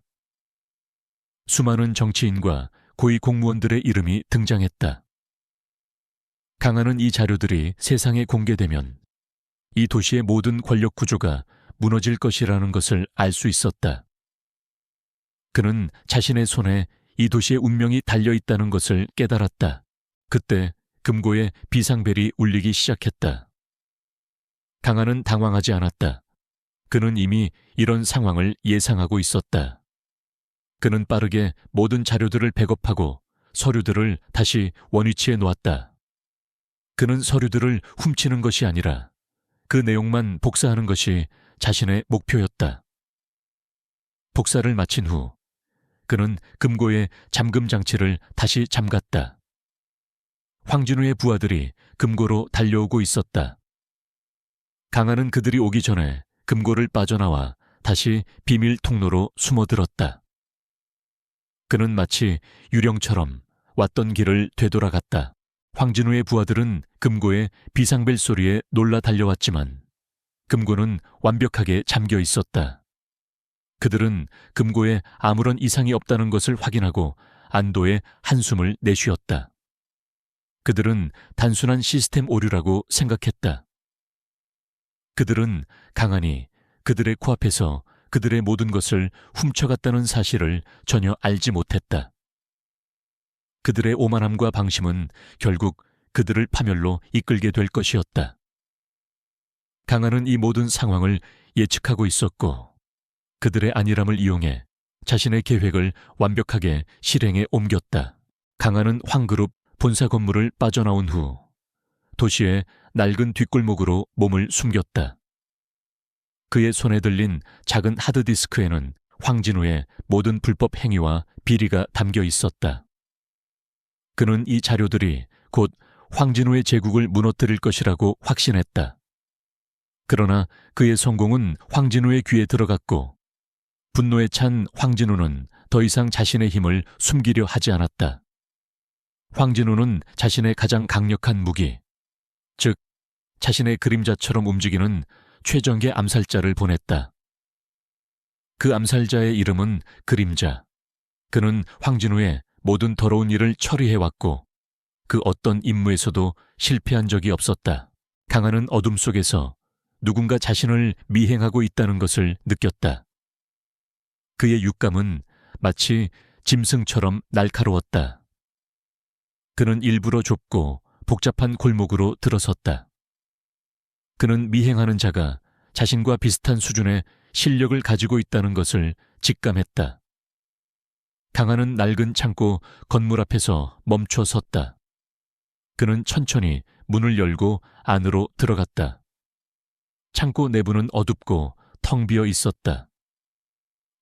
수많은 정치인과 고위 공무원들의 이름이 등장했다. 강한은 이 자료들이 세상에 공개되면 이 도시의 모든 권력 구조가 무너질 것이라는 것을 알 수 있었다. 그는 자신의 손에 이 도시의 운명이 달려 있다는 것을 깨달았다. 그때 금고에 비상벨이 울리기 시작했다. 강한은 당황하지 않았다. 그는 이미 이런 상황을 예상하고 있었다. 그는 빠르게 모든 자료들을 백업하고 서류들을 다시 원위치에 놓았다. 그는 서류들을 훔치는 것이 아니라 그 내용만 복사하는 것이 자신의 목표였다. 복사를 마친 후 그는 금고의 잠금 장치를 다시 잠갔다. 황진우의 부하들이 금고로 달려오고 있었다. 강한은 그들이 오기 전에 금고를 빠져나와 다시 비밀 통로로 숨어들었다. 그는 마치 유령처럼 왔던 길을 되돌아갔다. 황진우의 부하들은 금고의 비상벨 소리에 놀라 달려왔지만 금고는 완벽하게 잠겨 있었다. 그들은 금고에 아무런 이상이 없다는 것을 확인하고 안도의 한숨을 내쉬었다. 그들은 단순한 시스템 오류라고 생각했다. 그들은 강한이 그들의 코앞에서 그들의 모든 것을 훔쳐갔다는 사실을 전혀 알지 못했다. 그들의 오만함과 방심은 결국 그들을 파멸로 이끌게 될 것이었다. 강한은 이 모든 상황을 예측하고 있었고 그들의 안일함을 이용해 자신의 계획을 완벽하게 실행에 옮겼다. 강한은 황그룹 본사 건물을 빠져나온 후 도시의 낡은 뒷골목으로 몸을 숨겼다. 그의 손에 들린 작은 하드디스크에는 황진우의 모든 불법 행위와 비리가 담겨 있었다. 그는 이 자료들이 곧 황진우의 제국을 무너뜨릴 것이라고 확신했다. 그러나 그의 성공은 황진우의 귀에 들어갔고 분노에 찬 황진우는 더 이상 자신의 힘을 숨기려 하지 않았다. 황진우는 자신의 가장 강력한 무기, 즉 자신의 그림자처럼 움직이는 최정계 암살자를 보냈다. 그 암살자의 이름은 그림자. 그는 황진우의 모든 더러운 일을 처리해왔고 그 어떤 임무에서도 실패한 적이 없었다. 강한은 어둠 속에서 누군가 자신을 미행하고 있다는 것을 느꼈다. 그의 육감은 마치 짐승처럼 날카로웠다. 그는 일부러 좁고 복잡한 골목으로 들어섰다. 그는 미행하는 자가 자신과 비슷한 수준의 실력을 가지고 있다는 것을 직감했다. 강한은 낡은 창고 건물 앞에서 멈춰 섰다. 그는 천천히 문을 열고 안으로 들어갔다. 창고 내부는 어둡고 텅 비어 있었다.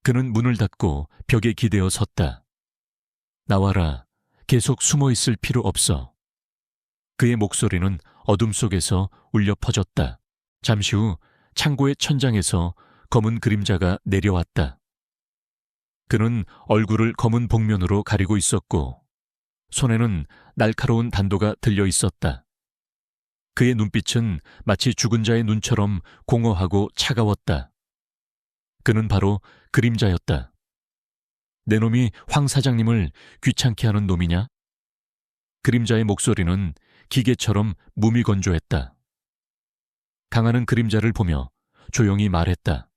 그는 문을 닫고 벽에 기대어 섰다. 나와라. 계속 숨어 있을 필요 없어. 그의 목소리는 어둠 속에서 울려 퍼졌다. 잠시 후 창고의 천장에서 검은 그림자가 내려왔다. 그는 얼굴을 검은 복면으로 가리고 있었고 손에는 날카로운 단도가 들려 있었다. 그의 눈빛은 마치 죽은 자의 눈처럼 공허하고 차가웠다. 그는 바로 그림자였다. 내 놈이 황 사장님을 귀찮게 하는 놈이냐? 그림자의 목소리는 기계처럼 무미건조했다. 강한은 그림자를 보며 조용히 말했다.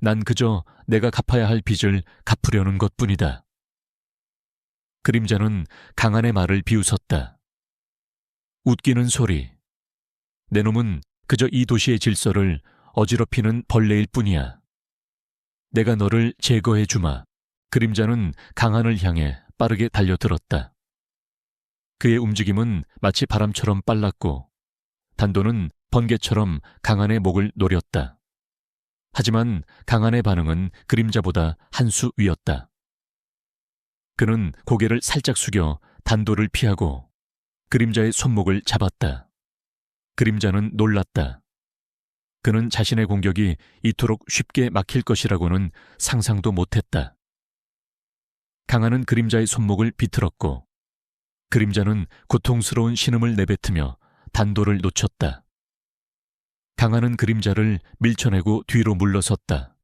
난 그저 내가 갚아야 할 빚을 갚으려는 것뿐이다. 그림자는 강한의 말을 비웃었다. 웃기는 소리. 내 놈은 그저 이 도시의 질서를 어지럽히는 벌레일 뿐이야. 내가 너를 제거해 주마. 그림자는 강한을 향해 빠르게 달려들었다. 그의 움직임은 마치 바람처럼 빨랐고 단도는 번개처럼 강한의 목을 노렸다. 하지만 강한의 반응은 그림자보다 한 수 위였다. 그는 고개를 살짝 숙여 단도를 피하고 그림자의 손목을 잡았다. 그림자는 놀랐다. 그는 자신의 공격이 이토록 쉽게 막힐 것이라고는 상상도 못했다. 강하는 그림자의 손목을 비틀었고 그림자는 고통스러운 신음을 내뱉으며 단도를 놓쳤다. 강하는 그림자를 밀쳐내고 뒤로 물러섰다.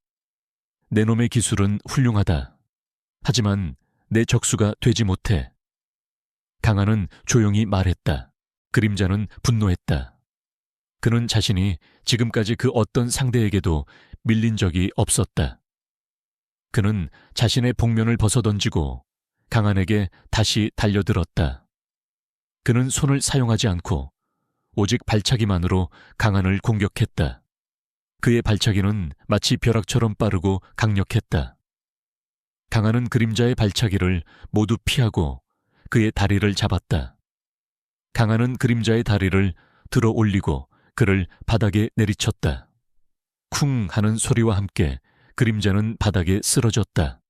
내 놈의 기술은 훌륭하다. 하지만 내 적수가 되지 못해. 강하는 조용히 말했다. 그림자는 분노했다. 그는 자신이 지금까지 그 어떤 상대에게도 밀린 적이 없었다. 그는 자신의 복면을 벗어던지고 강한에게 다시 달려들었다. 그는 손을 사용하지 않고 오직 발차기만으로 강한을 공격했다. 그의 발차기는 마치 벼락처럼 빠르고 강력했다. 강한은 그림자의 발차기를 모두 피하고 그의 다리를 잡았다. 강한은 그림자의 다리를 들어 올리고 그를 바닥에 내리쳤다. 쿵 하는 소리와 함께 그림자는 바닥에 쓰러졌다.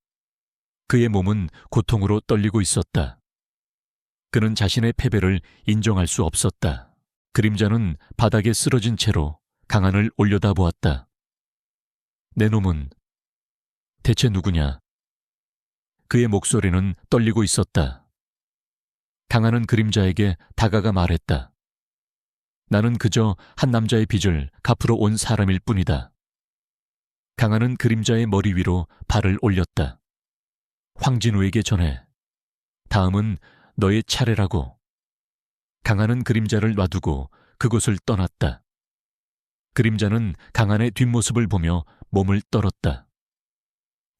그의 몸은 고통으로 떨리고 있었다. 그는 자신의 패배를 인정할 수 없었다. 그림자는 바닥에 쓰러진 채로 강한을 올려다보았다. 내 놈은 대체 누구냐? 그의 목소리는 떨리고 있었다. 강한은 그림자에게 다가가 말했다. 나는 그저 한 남자의 빚을 갚으러 온 사람일 뿐이다. 강한은 그림자의 머리 위로 발을 올렸다. 황진우에게 전해. 다음은 너의 차례라고. 강한은 그림자를 놔두고 그곳을 떠났다. 그림자는 강한의 뒷모습을 보며 몸을 떨었다.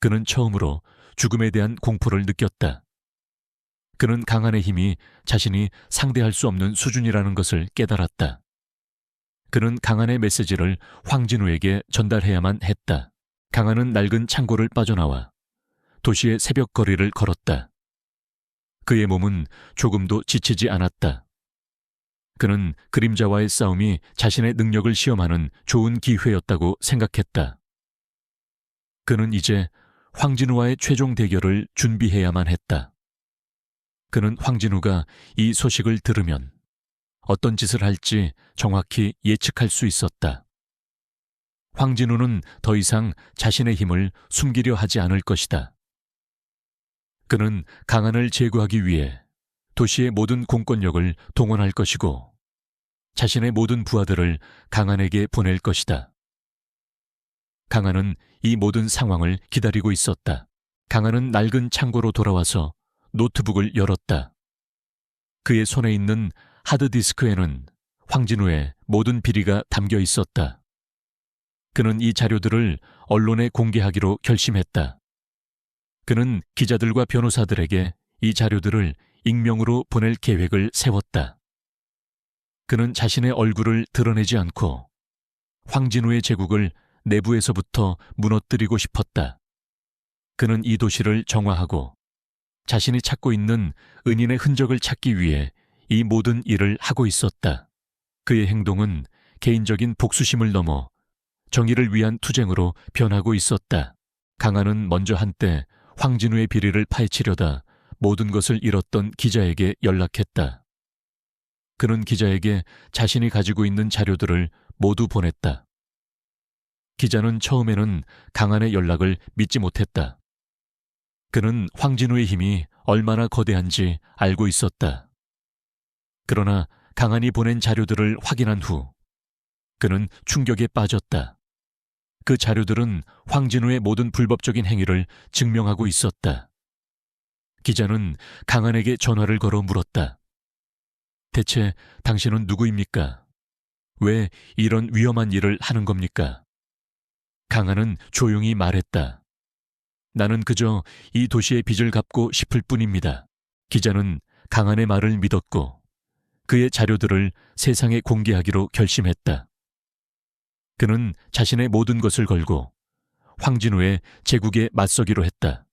그는 처음으로 죽음에 대한 공포를 느꼈다. 그는 강한의 힘이 자신이 상대할 수 없는 수준이라는 것을 깨달았다. 그는 강한의 메시지를 황진우에게 전달해야만 했다. 강한은 낡은 창고를 빠져나와 도시의 새벽 거리를 걸었다. 그의 몸은 조금도 지치지 않았다. 그는 그림자와의 싸움이 자신의 능력을 시험하는 좋은 기회였다고 생각했다. 그는 이제 황진우와의 최종 대결을 준비해야만 했다. 그는 황진우가 이 소식을 들으면 어떤 짓을 할지 정확히 예측할 수 있었다. 황진우는 더 이상 자신의 힘을 숨기려 하지 않을 것이다. 그는 강한을 제거하기 위해 도시의 모든 공권력을 동원할 것이고 자신의 모든 부하들을 강한에게 보낼 것이다. 강한은 이 모든 상황을 기다리고 있었다. 강한은 낡은 창고로 돌아와서 노트북을 열었다. 그의 손에 있는 하드디스크에는 황진우의 모든 비리가 담겨 있었다. 그는 이 자료들을 언론에 공개하기로 결심했다. 그는 기자들과 변호사들에게 이 자료들을 익명으로 보낼 계획을 세웠다. 그는 자신의 얼굴을 드러내지 않고 황진우의 제국을 내부에서부터 무너뜨리고 싶었다. 그는 이 도시를 정화하고 자신이 찾고 있는 은인의 흔적을 찾기 위해 이 모든 일을 하고 있었다. 그의 행동은 개인적인 복수심을 넘어 정의를 위한 투쟁으로 변하고 있었다. 강한은 먼저 한때 황진우의 비리를 파헤치려다 모든 것을 잃었던 기자에게 연락했다. 그는 기자에게 자신이 가지고 있는 자료들을 모두 보냈다. 기자는 처음에는 강한의 연락을 믿지 못했다. 그는 황진우의 힘이 얼마나 거대한지 알고 있었다. 그러나 강한이 보낸 자료들을 확인한 후 그는 충격에 빠졌다. 그 자료들은 황진우의 모든 불법적인 행위를 증명하고 있었다. 기자는 강한에게 전화를 걸어 물었다. 대체 당신은 누구입니까? 왜 이런 위험한 일을 하는 겁니까? 강한은 조용히 말했다. 나는 그저 이 도시의 빚을 갚고 싶을 뿐입니다. 기자는 강한의 말을 믿었고 그의 자료들을 세상에 공개하기로 결심했다. 그는 자신의 모든 것을 걸고 황진우의 제국에 맞서기로 했다.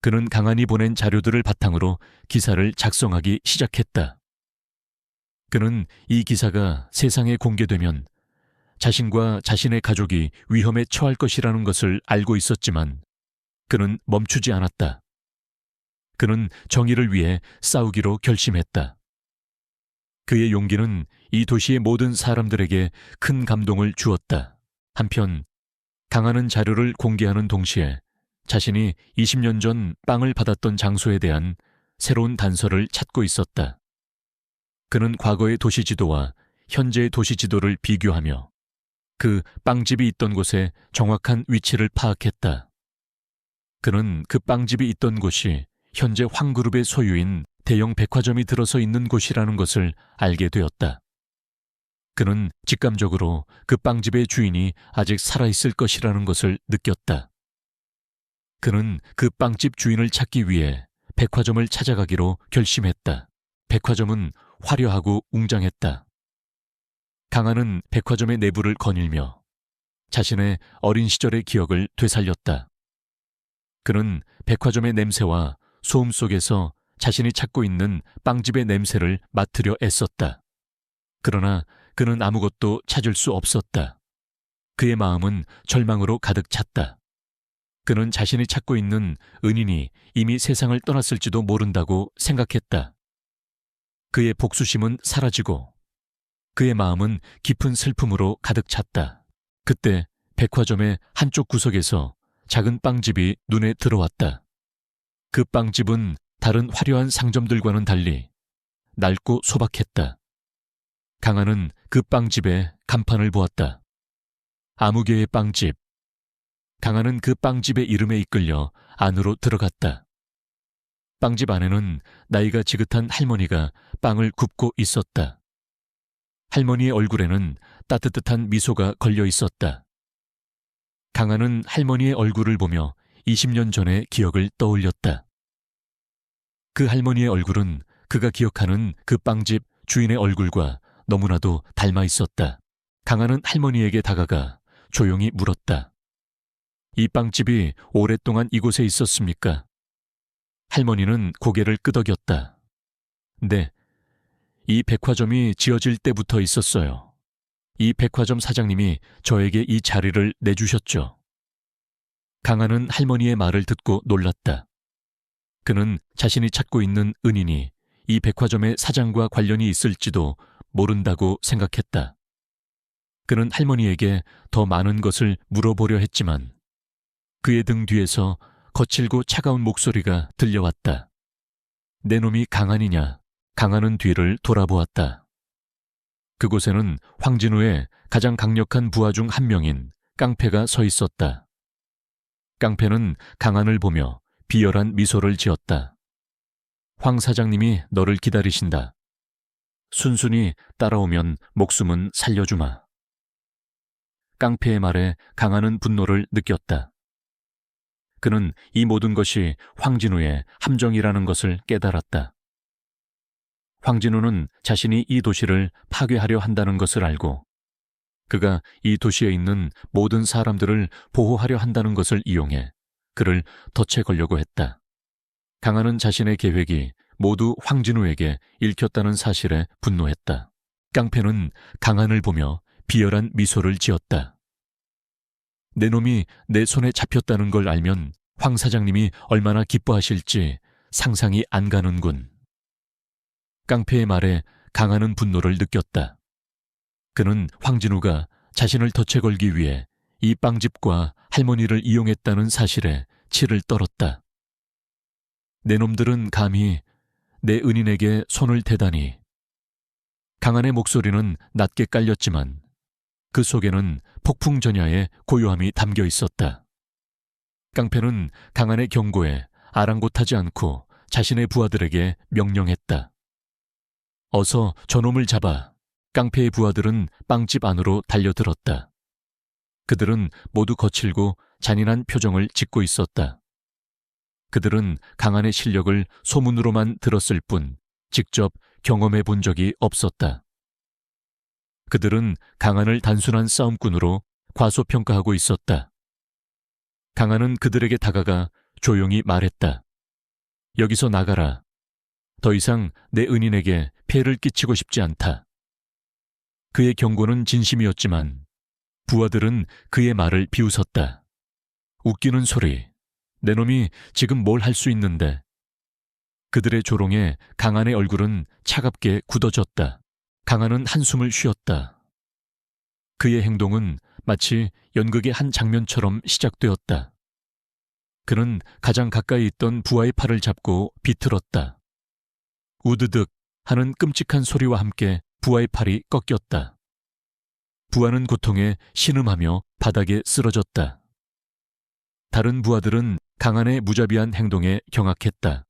그는 강한이 보낸 자료들을 바탕으로 기사를 작성하기 시작했다. 그는 이 기사가 세상에 공개되면 자신과 자신의 가족이 위험에 처할 것이라는 것을 알고 있었지만 그는 멈추지 않았다. 그는 정의를 위해 싸우기로 결심했다. 그의 용기는 이 도시의 모든 사람들에게 큰 감동을 주었다. 한편 강한은 자료를 공개하는 동시에 자신이 20년 전 빵을 받았던 장소에 대한 새로운 단서를 찾고 있었다. 그는 과거의 도시지도와 현재의 도시지도를 비교하며 그 빵집이 있던 곳의 정확한 위치를 파악했다. 그는 그 빵집이 있던 곳이 현재 황그룹의 소유인 대형 백화점이 들어서 있는 곳이라는 것을 알게 되었다. 그는 직감적으로 그 빵집의 주인이 아직 살아있을 것이라는 것을 느꼈다. 그는 그 빵집 주인을 찾기 위해 백화점을 찾아가기로 결심했다. 백화점은 화려하고 웅장했다. 강한은 백화점의 내부를 거닐며 자신의 어린 시절의 기억을 되살렸다. 그는 백화점의 냄새와 소음 속에서 자신이 찾고 있는 빵집의 냄새를 맡으려 애썼다. 그러나 그는 아무것도 찾을 수 없었다. 그의 마음은 절망으로 가득 찼다. 그는 자신이 찾고 있는 은인이 이미 세상을 떠났을지도 모른다고 생각했다. 그의 복수심은 사라지고 그의 마음은 깊은 슬픔으로 가득 찼다. 그때 백화점의 한쪽 구석에서 작은 빵집이 눈에 들어왔다. 그 빵집은 다른 화려한 상점들과는 달리 낡고 소박했다. 강한은 그 빵집의 간판을 보았다. 아무개의 빵집. 강한은 그 빵집의 이름에 이끌려 안으로 들어갔다. 빵집 안에는 나이가 지긋한 할머니가 빵을 굽고 있었다. 할머니의 얼굴에는 따뜻한 미소가 걸려 있었다. 강한은 할머니의 얼굴을 보며 20년 전의 기억을 떠올렸다. 그 할머니의 얼굴은 그가 기억하는 그 빵집 주인의 얼굴과 너무나도 닮아 있었다. 강한은 할머니에게 다가가 조용히 물었다. 이 빵집이 오랫동안 이곳에 있었습니까? 할머니는 고개를 끄덕였다. 네, 이 백화점이 지어질 때부터 있었어요. 이 백화점 사장님이 저에게 이 자리를 내주셨죠. 강한은 할머니의 말을 듣고 놀랐다. 그는 자신이 찾고 있는 은인이 이 백화점의 사장과 관련이 있을지도 모른다고 생각했다. 그는 할머니에게 더 많은 것을 물어보려 했지만 그의 등 뒤에서 거칠고 차가운 목소리가 들려왔다. 내 놈이 강한이냐? 강한은 뒤를 돌아보았다. 그곳에는 황진우의 가장 강력한 부하 중 한 명인 깡패가 서 있었다. 깡패는 강한을 보며 비열한 미소를 지었다. 황 사장님이 너를 기다리신다. 순순히 따라오면 목숨은 살려주마. 깡패의 말에 강한은 분노를 느꼈다. 그는 이 모든 것이 황진우의 함정이라는 것을 깨달았다. 황진우는 자신이 이 도시를 파괴하려 한다는 것을 알고 그가 이 도시에 있는 모든 사람들을 보호하려 한다는 것을 이용해 그를 덫에 걸려고 했다. 강한은 자신의 계획이 모두 황진우에게 읽혔다는 사실에 분노했다. 깡패는 강한을 보며 비열한 미소를 지었다. 내 놈이 내 손에 잡혔다는 걸 알면 황 사장님이 얼마나 기뻐하실지 상상이 안 가는군. 깡패의 말에 강한은 분노를 느꼈다. 그는 황진우가 자신을 덫에 걸기 위해 이 빵집과 할머니를 이용했다는 사실에 치를 떨었다. 내 놈들은 감히 내 은인에게 손을 대다니. 강한의 목소리는 낮게 깔렸지만 그 속에는 폭풍전야의 고요함이 담겨 있었다. 깡패는 강한의 경고에 아랑곳하지 않고 자신의 부하들에게 명령했다. 어서 저놈을 잡아. 깡패의 부하들은 빵집 안으로 달려들었다. 그들은 모두 거칠고 잔인한 표정을 짓고 있었다. 그들은 강한의 실력을 소문으로만 들었을 뿐 직접 경험해 본 적이 없었다. 그들은 강한을 단순한 싸움꾼으로 과소평가하고 있었다. 강한은 그들에게 다가가 조용히 말했다. 여기서 나가라. 더 이상 내 은인에게 폐를 끼치고 싶지 않다. 그의 경고는 진심이었지만 부하들은 그의 말을 비웃었다. 웃기는 소리. 내 놈이 지금 뭘 할 수 있는데. 그들의 조롱에 강한의 얼굴은 차갑게 굳어졌다. 강한은 한숨을 쉬었다. 그의 행동은 마치 연극의 한 장면처럼 시작되었다. 그는 가장 가까이 있던 부하의 팔을 잡고 비틀었다. 우드득 하는 끔찍한 소리와 함께 부하의 팔이 꺾였다. 부하는 고통에 신음하며 바닥에 쓰러졌다. 다른 부하들은 강한의 무자비한 행동에 경악했다.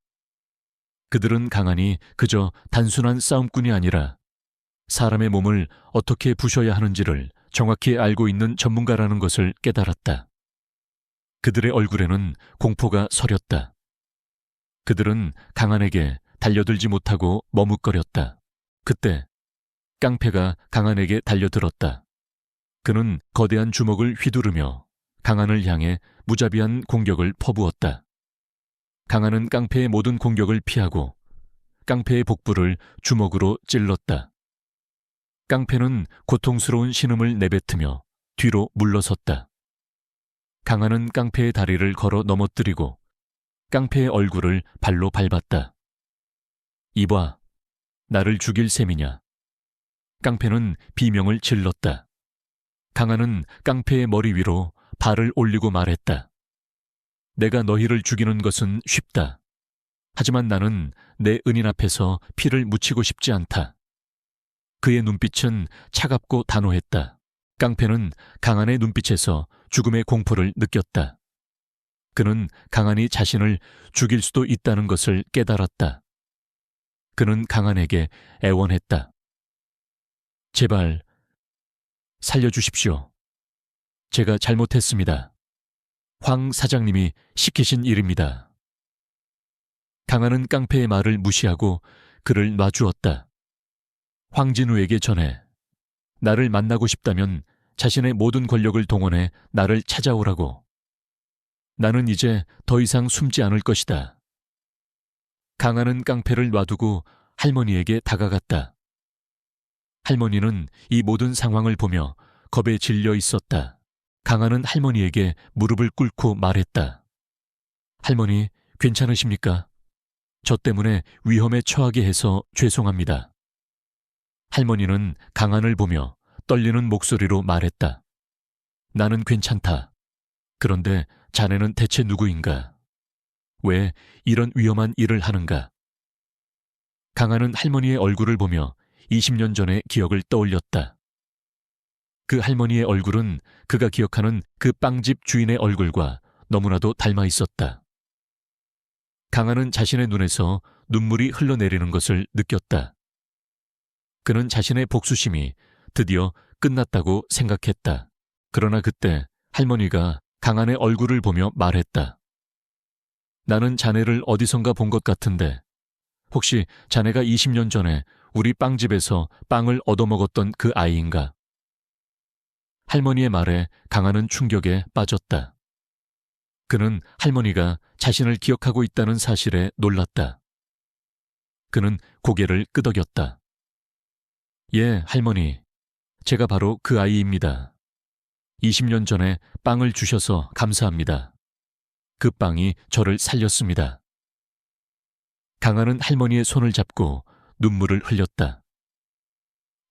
그들은 강한이 그저 단순한 싸움꾼이 아니라 사람의 몸을 어떻게 부셔야 하는지를 정확히 알고 있는 전문가라는 것을 깨달았다. 그들의 얼굴에는 공포가 서렸다. 그들은 강한에게 달려들지 못하고 머뭇거렸다. 그때 깡패가 강한에게 달려들었다. 그는 거대한 주먹을 휘두르며 강한을 향해 무자비한 공격을 퍼부었다. 강한은 깡패의 모든 공격을 피하고 깡패의 복부를 주먹으로 찔렀다. 깡패는 고통스러운 신음을 내뱉으며 뒤로 물러섰다. 강한은 깡패의 다리를 걸어 넘어뜨리고 깡패의 얼굴을 발로 밟았다. 이봐, 나를 죽일 셈이냐. 깡패는 비명을 질렀다. 강한은 깡패의 머리 위로 발을 올리고 말했다. 내가 너희를 죽이는 것은 쉽다. 하지만 나는 내 은인 앞에서 피를 묻히고 싶지 않다. 그의 눈빛은 차갑고 단호했다. 깡패는 강한의 눈빛에서 죽음의 공포를 느꼈다. 그는 강한이 자신을 죽일 수도 있다는 것을 깨달았다. 그는 강한에게 애원했다. 제발 살려주십시오. 제가 잘못했습니다. 황 사장님이 시키신 일입니다. 강한은 깡패의 말을 무시하고 그를 놔주었다. 황진우에게 전해 나를 만나고 싶다면 자신의 모든 권력을 동원해 나를 찾아오라고. 나는 이제 더 이상 숨지 않을 것이다. 강한은 깡패를 놔두고 할머니에게 다가갔다. 할머니는 이 모든 상황을 보며 겁에 질려 있었다. 강한은 할머니에게 무릎을 꿇고 말했다. 할머니, 괜찮으십니까? 저 때문에 위험에 처하게 해서 죄송합니다. 할머니는 강한을 보며 떨리는 목소리로 말했다. 나는 괜찮다. 그런데 자네는 대체 누구인가? 왜 이런 위험한 일을 하는가? 강한은 할머니의 얼굴을 보며 20년 전의 기억을 떠올렸다. 그 할머니의 얼굴은 그가 기억하는 그 빵집 주인의 얼굴과 너무나도 닮아 있었다. 강한은 자신의 눈에서 눈물이 흘러내리는 것을 느꼈다. 그는 자신의 복수심이 드디어 끝났다고 생각했다. 그러나 그때 할머니가 강한의 얼굴을 보며 말했다. 나는 자네를 어디선가 본 것 같은데 혹시 자네가 20년 전에 우리 빵집에서 빵을 얻어먹었던 그 아이인가? 할머니의 말에 강한은 충격에 빠졌다. 그는 할머니가 자신을 기억하고 있다는 사실에 놀랐다. 그는 고개를 끄덕였다. 예, 할머니. 제가 바로 그 아이입니다. 20년 전에 빵을 주셔서 감사합니다. 그 빵이 저를 살렸습니다. 강한은 할머니의 손을 잡고 눈물을 흘렸다.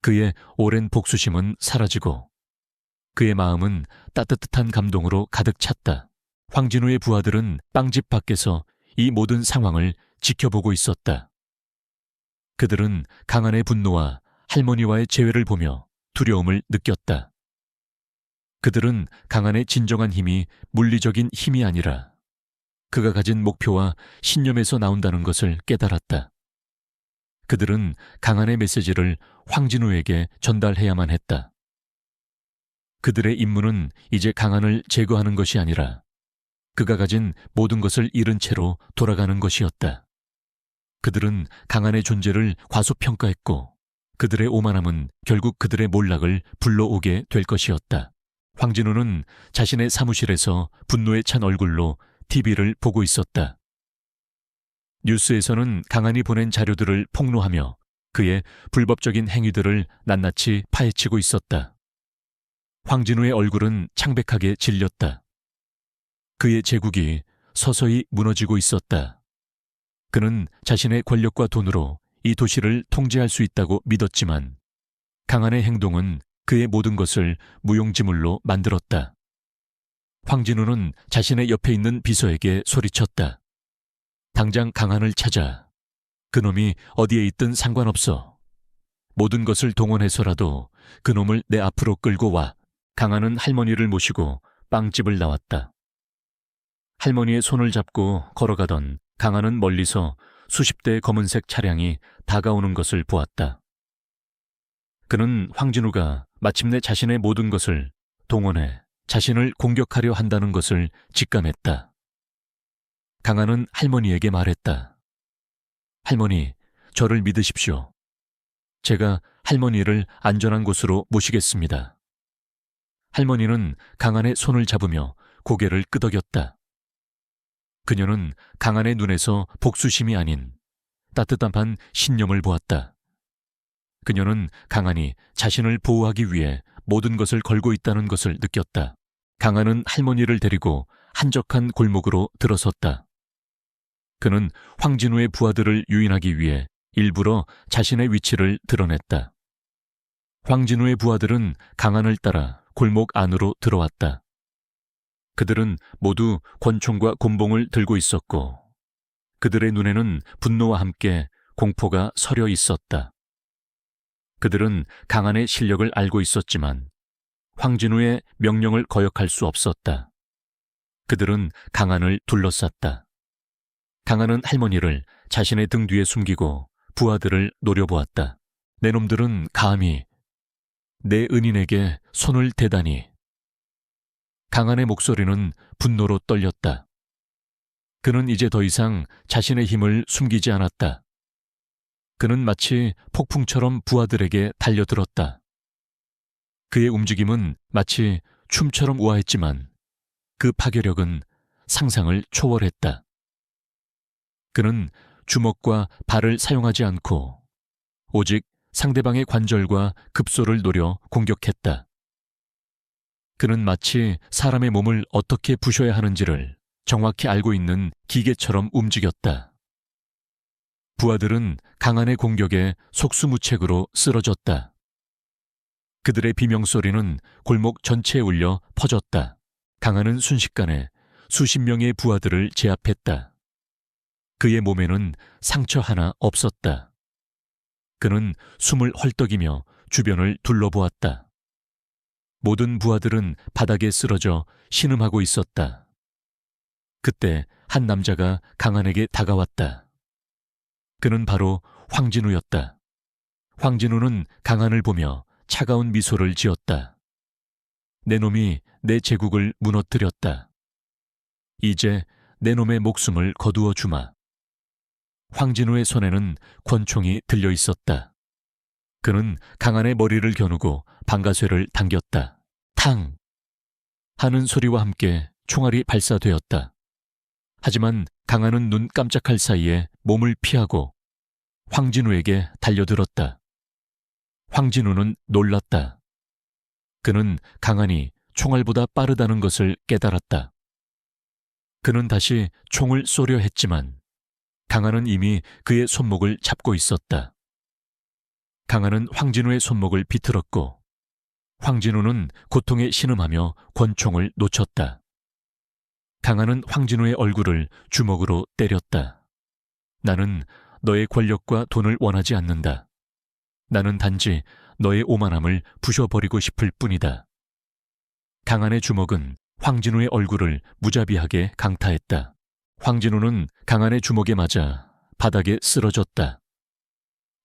그의 오랜 복수심은 사라지고 그의 마음은 따뜻한 감동으로 가득 찼다. 황진우의 부하들은 빵집 밖에서 이 모든 상황을 지켜보고 있었다. 그들은 강한의 분노와 할머니와의 재회를 보며 두려움을 느꼈다. 그들은 강한의 진정한 힘이 물리적인 힘이 아니라 그가 가진 목표와 신념에서 나온다는 것을 깨달았다. 그들은 강한의 메시지를 황진우에게 전달해야만 했다. 그들의 임무는 이제 강한을 제거하는 것이 아니라 그가 가진 모든 것을 잃은 채로 돌아가는 것이었다. 그들은 강한의 존재를 과소평가했고 그들의 오만함은 결국 그들의 몰락을 불러오게 될 것이었다. 황진우는 자신의 사무실에서 분노에 찬 얼굴로 TV를 보고 있었다. 뉴스에서는 강한이 보낸 자료들을 폭로하며 그의 불법적인 행위들을 낱낱이 파헤치고 있었다. 황진우의 얼굴은 창백하게 질렸다. 그의 제국이 서서히 무너지고 있었다. 그는 자신의 권력과 돈으로 이 도시를 통제할 수 있다고 믿었지만 강한의 행동은 그의 모든 것을 무용지물로 만들었다. 황진우는 자신의 옆에 있는 비서에게 소리쳤다. 당장 강한을 찾아. 그놈이 어디에 있든 상관없어. 모든 것을 동원해서라도 그놈을 내 앞으로 끌고 와. 강한은 할머니를 모시고 빵집을 나왔다. 할머니의 손을 잡고 걸어가던 강한은 멀리서 수십 대의 검은색 차량이 다가오는 것을 보았다. 그는 황진우가 마침내 자신의 모든 것을 동원해 자신을 공격하려 한다는 것을 직감했다. 강한은 할머니에게 말했다. 할머니, 저를 믿으십시오. 제가 할머니를 안전한 곳으로 모시겠습니다. 할머니는 강한의 손을 잡으며 고개를 끄덕였다. 그녀는 강한의 눈에서 복수심이 아닌 따뜻한 신념을 보았다. 그녀는 강한이 자신을 보호하기 위해 모든 것을 걸고 있다는 것을 느꼈다. 강한은 할머니를 데리고 한적한 골목으로 들어섰다. 그는 황진우의 부하들을 유인하기 위해 일부러 자신의 위치를 드러냈다. 황진우의 부하들은 강한을 따라 골목 안으로 들어왔다. 그들은 모두 권총과 곤봉을 들고 있었고 그들의 눈에는 분노와 함께 공포가 서려 있었다. 그들은 강한의 실력을 알고 있었지만 황진우의 명령을 거역할 수 없었다. 그들은 강한을 둘러쌌다. 강한은 할머니를 자신의 등 뒤에 숨기고 부하들을 노려보았다. 내 놈들은 감히 내 은인에게 손을 대다니. 강한의 목소리는 분노로 떨렸다. 그는 이제 더 이상 자신의 힘을 숨기지 않았다. 그는 마치 폭풍처럼 부하들에게 달려들었다. 그의 움직임은 마치 춤처럼 우아했지만 그 파괴력은 상상을 초월했다. 그는 주먹과 발을 사용하지 않고 오직 상대방의 관절과 급소를 노려 공격했다. 그는 마치 사람의 몸을 어떻게 부셔야 하는지를 정확히 알고 있는 기계처럼 움직였다. 부하들은 강한의 공격에 속수무책으로 쓰러졌다. 그들의 비명소리는 골목 전체에 울려 퍼졌다. 강한은 순식간에 수십 명의 부하들을 제압했다. 그의 몸에는 상처 하나 없었다. 그는 숨을 헐떡이며 주변을 둘러보았다. 모든 부하들은 바닥에 쓰러져 신음하고 있었다. 그때 한 남자가 강한에게 다가왔다. 그는 바로 황진우였다. 황진우는 강한을 보며 차가운 미소를 지었다. 내 놈이 내 제국을 무너뜨렸다. 이제 내 놈의 목숨을 거두어 주마. 황진우의 손에는 권총이 들려 있었다. 그는 강한의 머리를 겨누고 방가쇠를 당겼다. 탕! 하는 소리와 함께 총알이 발사되었다. 하지만 강한은 눈 깜짝할 사이에 몸을 피하고 황진우에게 달려들었다. 황진우는 놀랐다. 그는 강한이 총알보다 빠르다는 것을 깨달았다. 그는 다시 총을 쏘려 했지만 강한은 이미 그의 손목을 잡고 있었다. 강한은 황진우의 손목을 비틀었고 황진우는 고통에 신음하며 권총을 놓쳤다. 강한은 황진우의 얼굴을 주먹으로 때렸다. 나는 너의 권력과 돈을 원하지 않는다. 나는 단지 너의 오만함을 부셔버리고 싶을 뿐이다. 강한의 주먹은 황진우의 얼굴을 무자비하게 강타했다. 황진우는 강한의 주먹에 맞아 바닥에 쓰러졌다.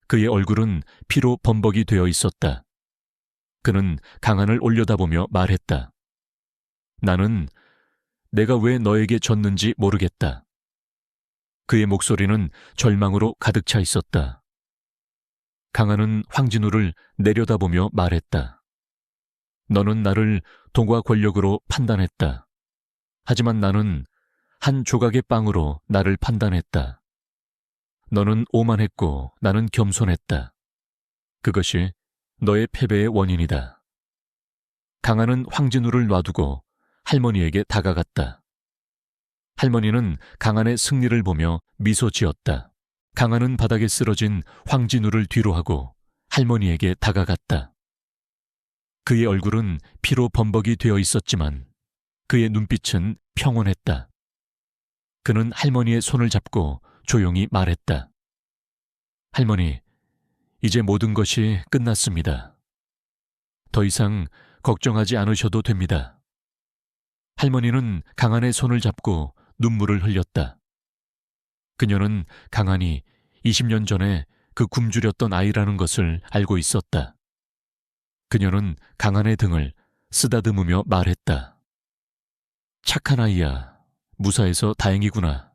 그의 얼굴은 피로 범벅이 되어 있었다. 그는 강한을 올려다보며 말했다. 나는 내가 왜 너에게 졌는지 모르겠다. 그의 목소리는 절망으로 가득 차 있었다. 강한은 황진우를 내려다보며 말했다. 너는 나를 돈과 권력으로 판단했다. 하지만 나는 한 조각의 빵으로 나를 판단했다. 너는 오만했고 나는 겸손했다. 그것이 너의 패배의 원인이다. 강한은 황진우를 놔두고 할머니에게 다가갔다. 할머니는 강한의 승리를 보며 미소 지었다. 강한은 바닥에 쓰러진 황진우를 뒤로 하고 할머니에게 다가갔다. 그의 얼굴은 피로 범벅이 되어 있었지만 그의 눈빛은 평온했다. 그는 할머니의 손을 잡고 조용히 말했다. 할머니, 이제 모든 것이 끝났습니다. 더 이상 걱정하지 않으셔도 됩니다. 할머니는 강한의 손을 잡고 눈물을 흘렸다. 그녀는 강한이 20년 전에 그 굶주렸던 아이라는 것을 알고 있었다. 그녀는 강한의 등을 쓰다듬으며 말했다. 착한 아이야. 무사해서 다행이구나.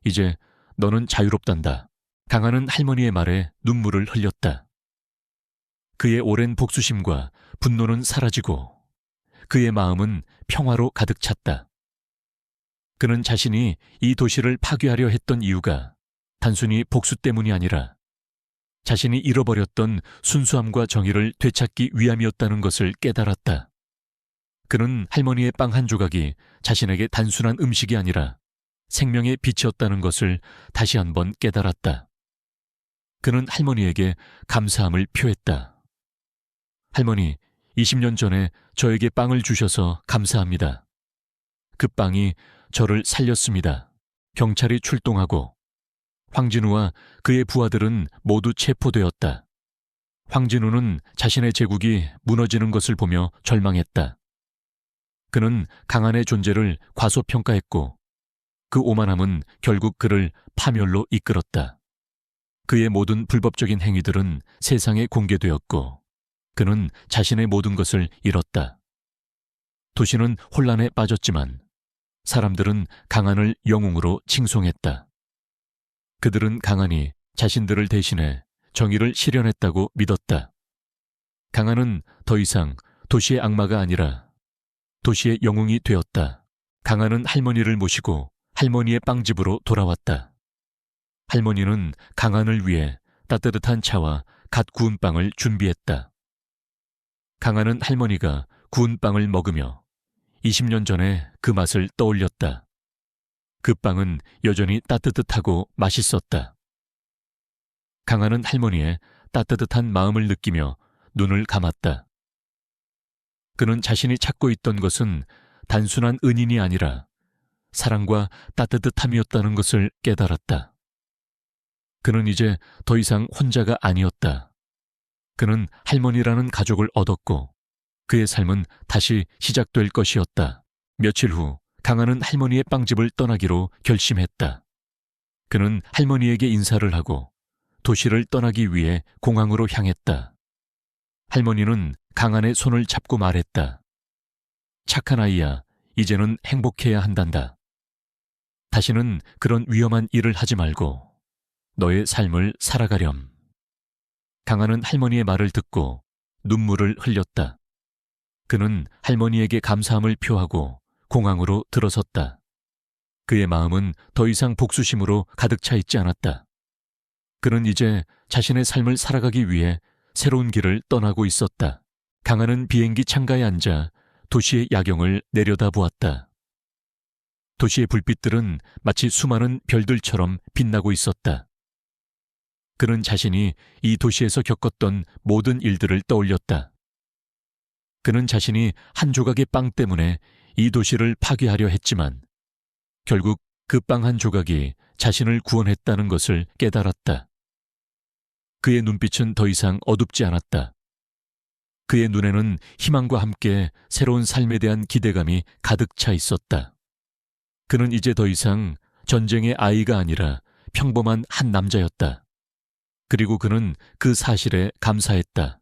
이제 너는 자유롭단다. 강한은 할머니의 말에 눈물을 흘렸다. 그의 오랜 복수심과 분노는 사라지고 그의 마음은 평화로 가득 찼다. 그는 자신이 이 도시를 파괴하려 했던 이유가 단순히 복수 때문이 아니라 자신이 잃어버렸던 순수함과 정의를 되찾기 위함이었다는 것을 깨달았다. 그는 할머니의 빵 한 조각이 자신에게 단순한 음식이 아니라 생명의 빛이었다는 것을 다시 한번 깨달았다. 그는 할머니에게 감사함을 표했다. 할머니, 20년 전에 저에게 빵을 주셔서 감사합니다. 그 빵이 저를 살렸습니다. 경찰이 출동하고 황진우와 그의 부하들은 모두 체포되었다. 황진우는 자신의 제국이 무너지는 것을 보며 절망했다. 그는 강한의 존재를 과소평가했고 그 오만함은 결국 그를 파멸로 이끌었다. 그의 모든 불법적인 행위들은 세상에 공개되었고 그는 자신의 모든 것을 잃었다. 도시는 혼란에 빠졌지만 사람들은 강한을 영웅으로 칭송했다. 그들은 강한이 자신들을 대신해 정의를 실현했다고 믿었다. 강한은 더 이상 도시의 악마가 아니라 도시의 영웅이 되었다. 강한은 할머니를 모시고 할머니의 빵집으로 돌아왔다. 할머니는 강한을 위해 따뜻한 차와 갓 구운 빵을 준비했다. 강한은 할머니가 구운 빵을 먹으며 20년 전에 그 맛을 떠올렸다. 그 빵은 여전히 따뜻하고 맛있었다. 강한은 할머니의 따뜻한 마음을 느끼며 눈을 감았다. 그는 자신이 찾고 있던 것은 단순한 은인이 아니라 사랑과 따뜻함이었다는 것을 깨달았다. 그는 이제 더 이상 혼자가 아니었다. 그는 할머니라는 가족을 얻었고 그의 삶은 다시 시작될 것이었다. 며칠 후 강한은 할머니의 빵집을 떠나기로 결심했다. 그는 할머니에게 인사를 하고 도시를 떠나기 위해 공항으로 향했다. 할머니는 강한의 손을 잡고 말했다. 착한 아이야, 이제는 행복해야 한단다. 다시는 그런 위험한 일을 하지 말고 너의 삶을 살아가렴. 강한은 할머니의 말을 듣고 눈물을 흘렸다. 그는 할머니에게 감사함을 표하고 공항으로 들어섰다. 그의 마음은 더 이상 복수심으로 가득 차 있지 않았다. 그는 이제 자신의 삶을 살아가기 위해 새로운 길을 떠나고 있었다. 강한은 비행기 창가에 앉아 도시의 야경을 내려다보았다. 도시의 불빛들은 마치 수많은 별들처럼 빛나고 있었다. 그는 자신이 이 도시에서 겪었던 모든 일들을 떠올렸다. 그는 자신이 한 조각의 빵 때문에 이 도시를 파괴하려 했지만 결국 그 빵 한 조각이 자신을 구원했다는 것을 깨달았다. 그의 눈빛은 더 이상 어둡지 않았다. 그의 눈에는 희망과 함께 새로운 삶에 대한 기대감이 가득 차 있었다. 그는 이제 더 이상 전쟁의 아이가 아니라 평범한 한 남자였다. 그리고 그는 그 사실에 감사했다.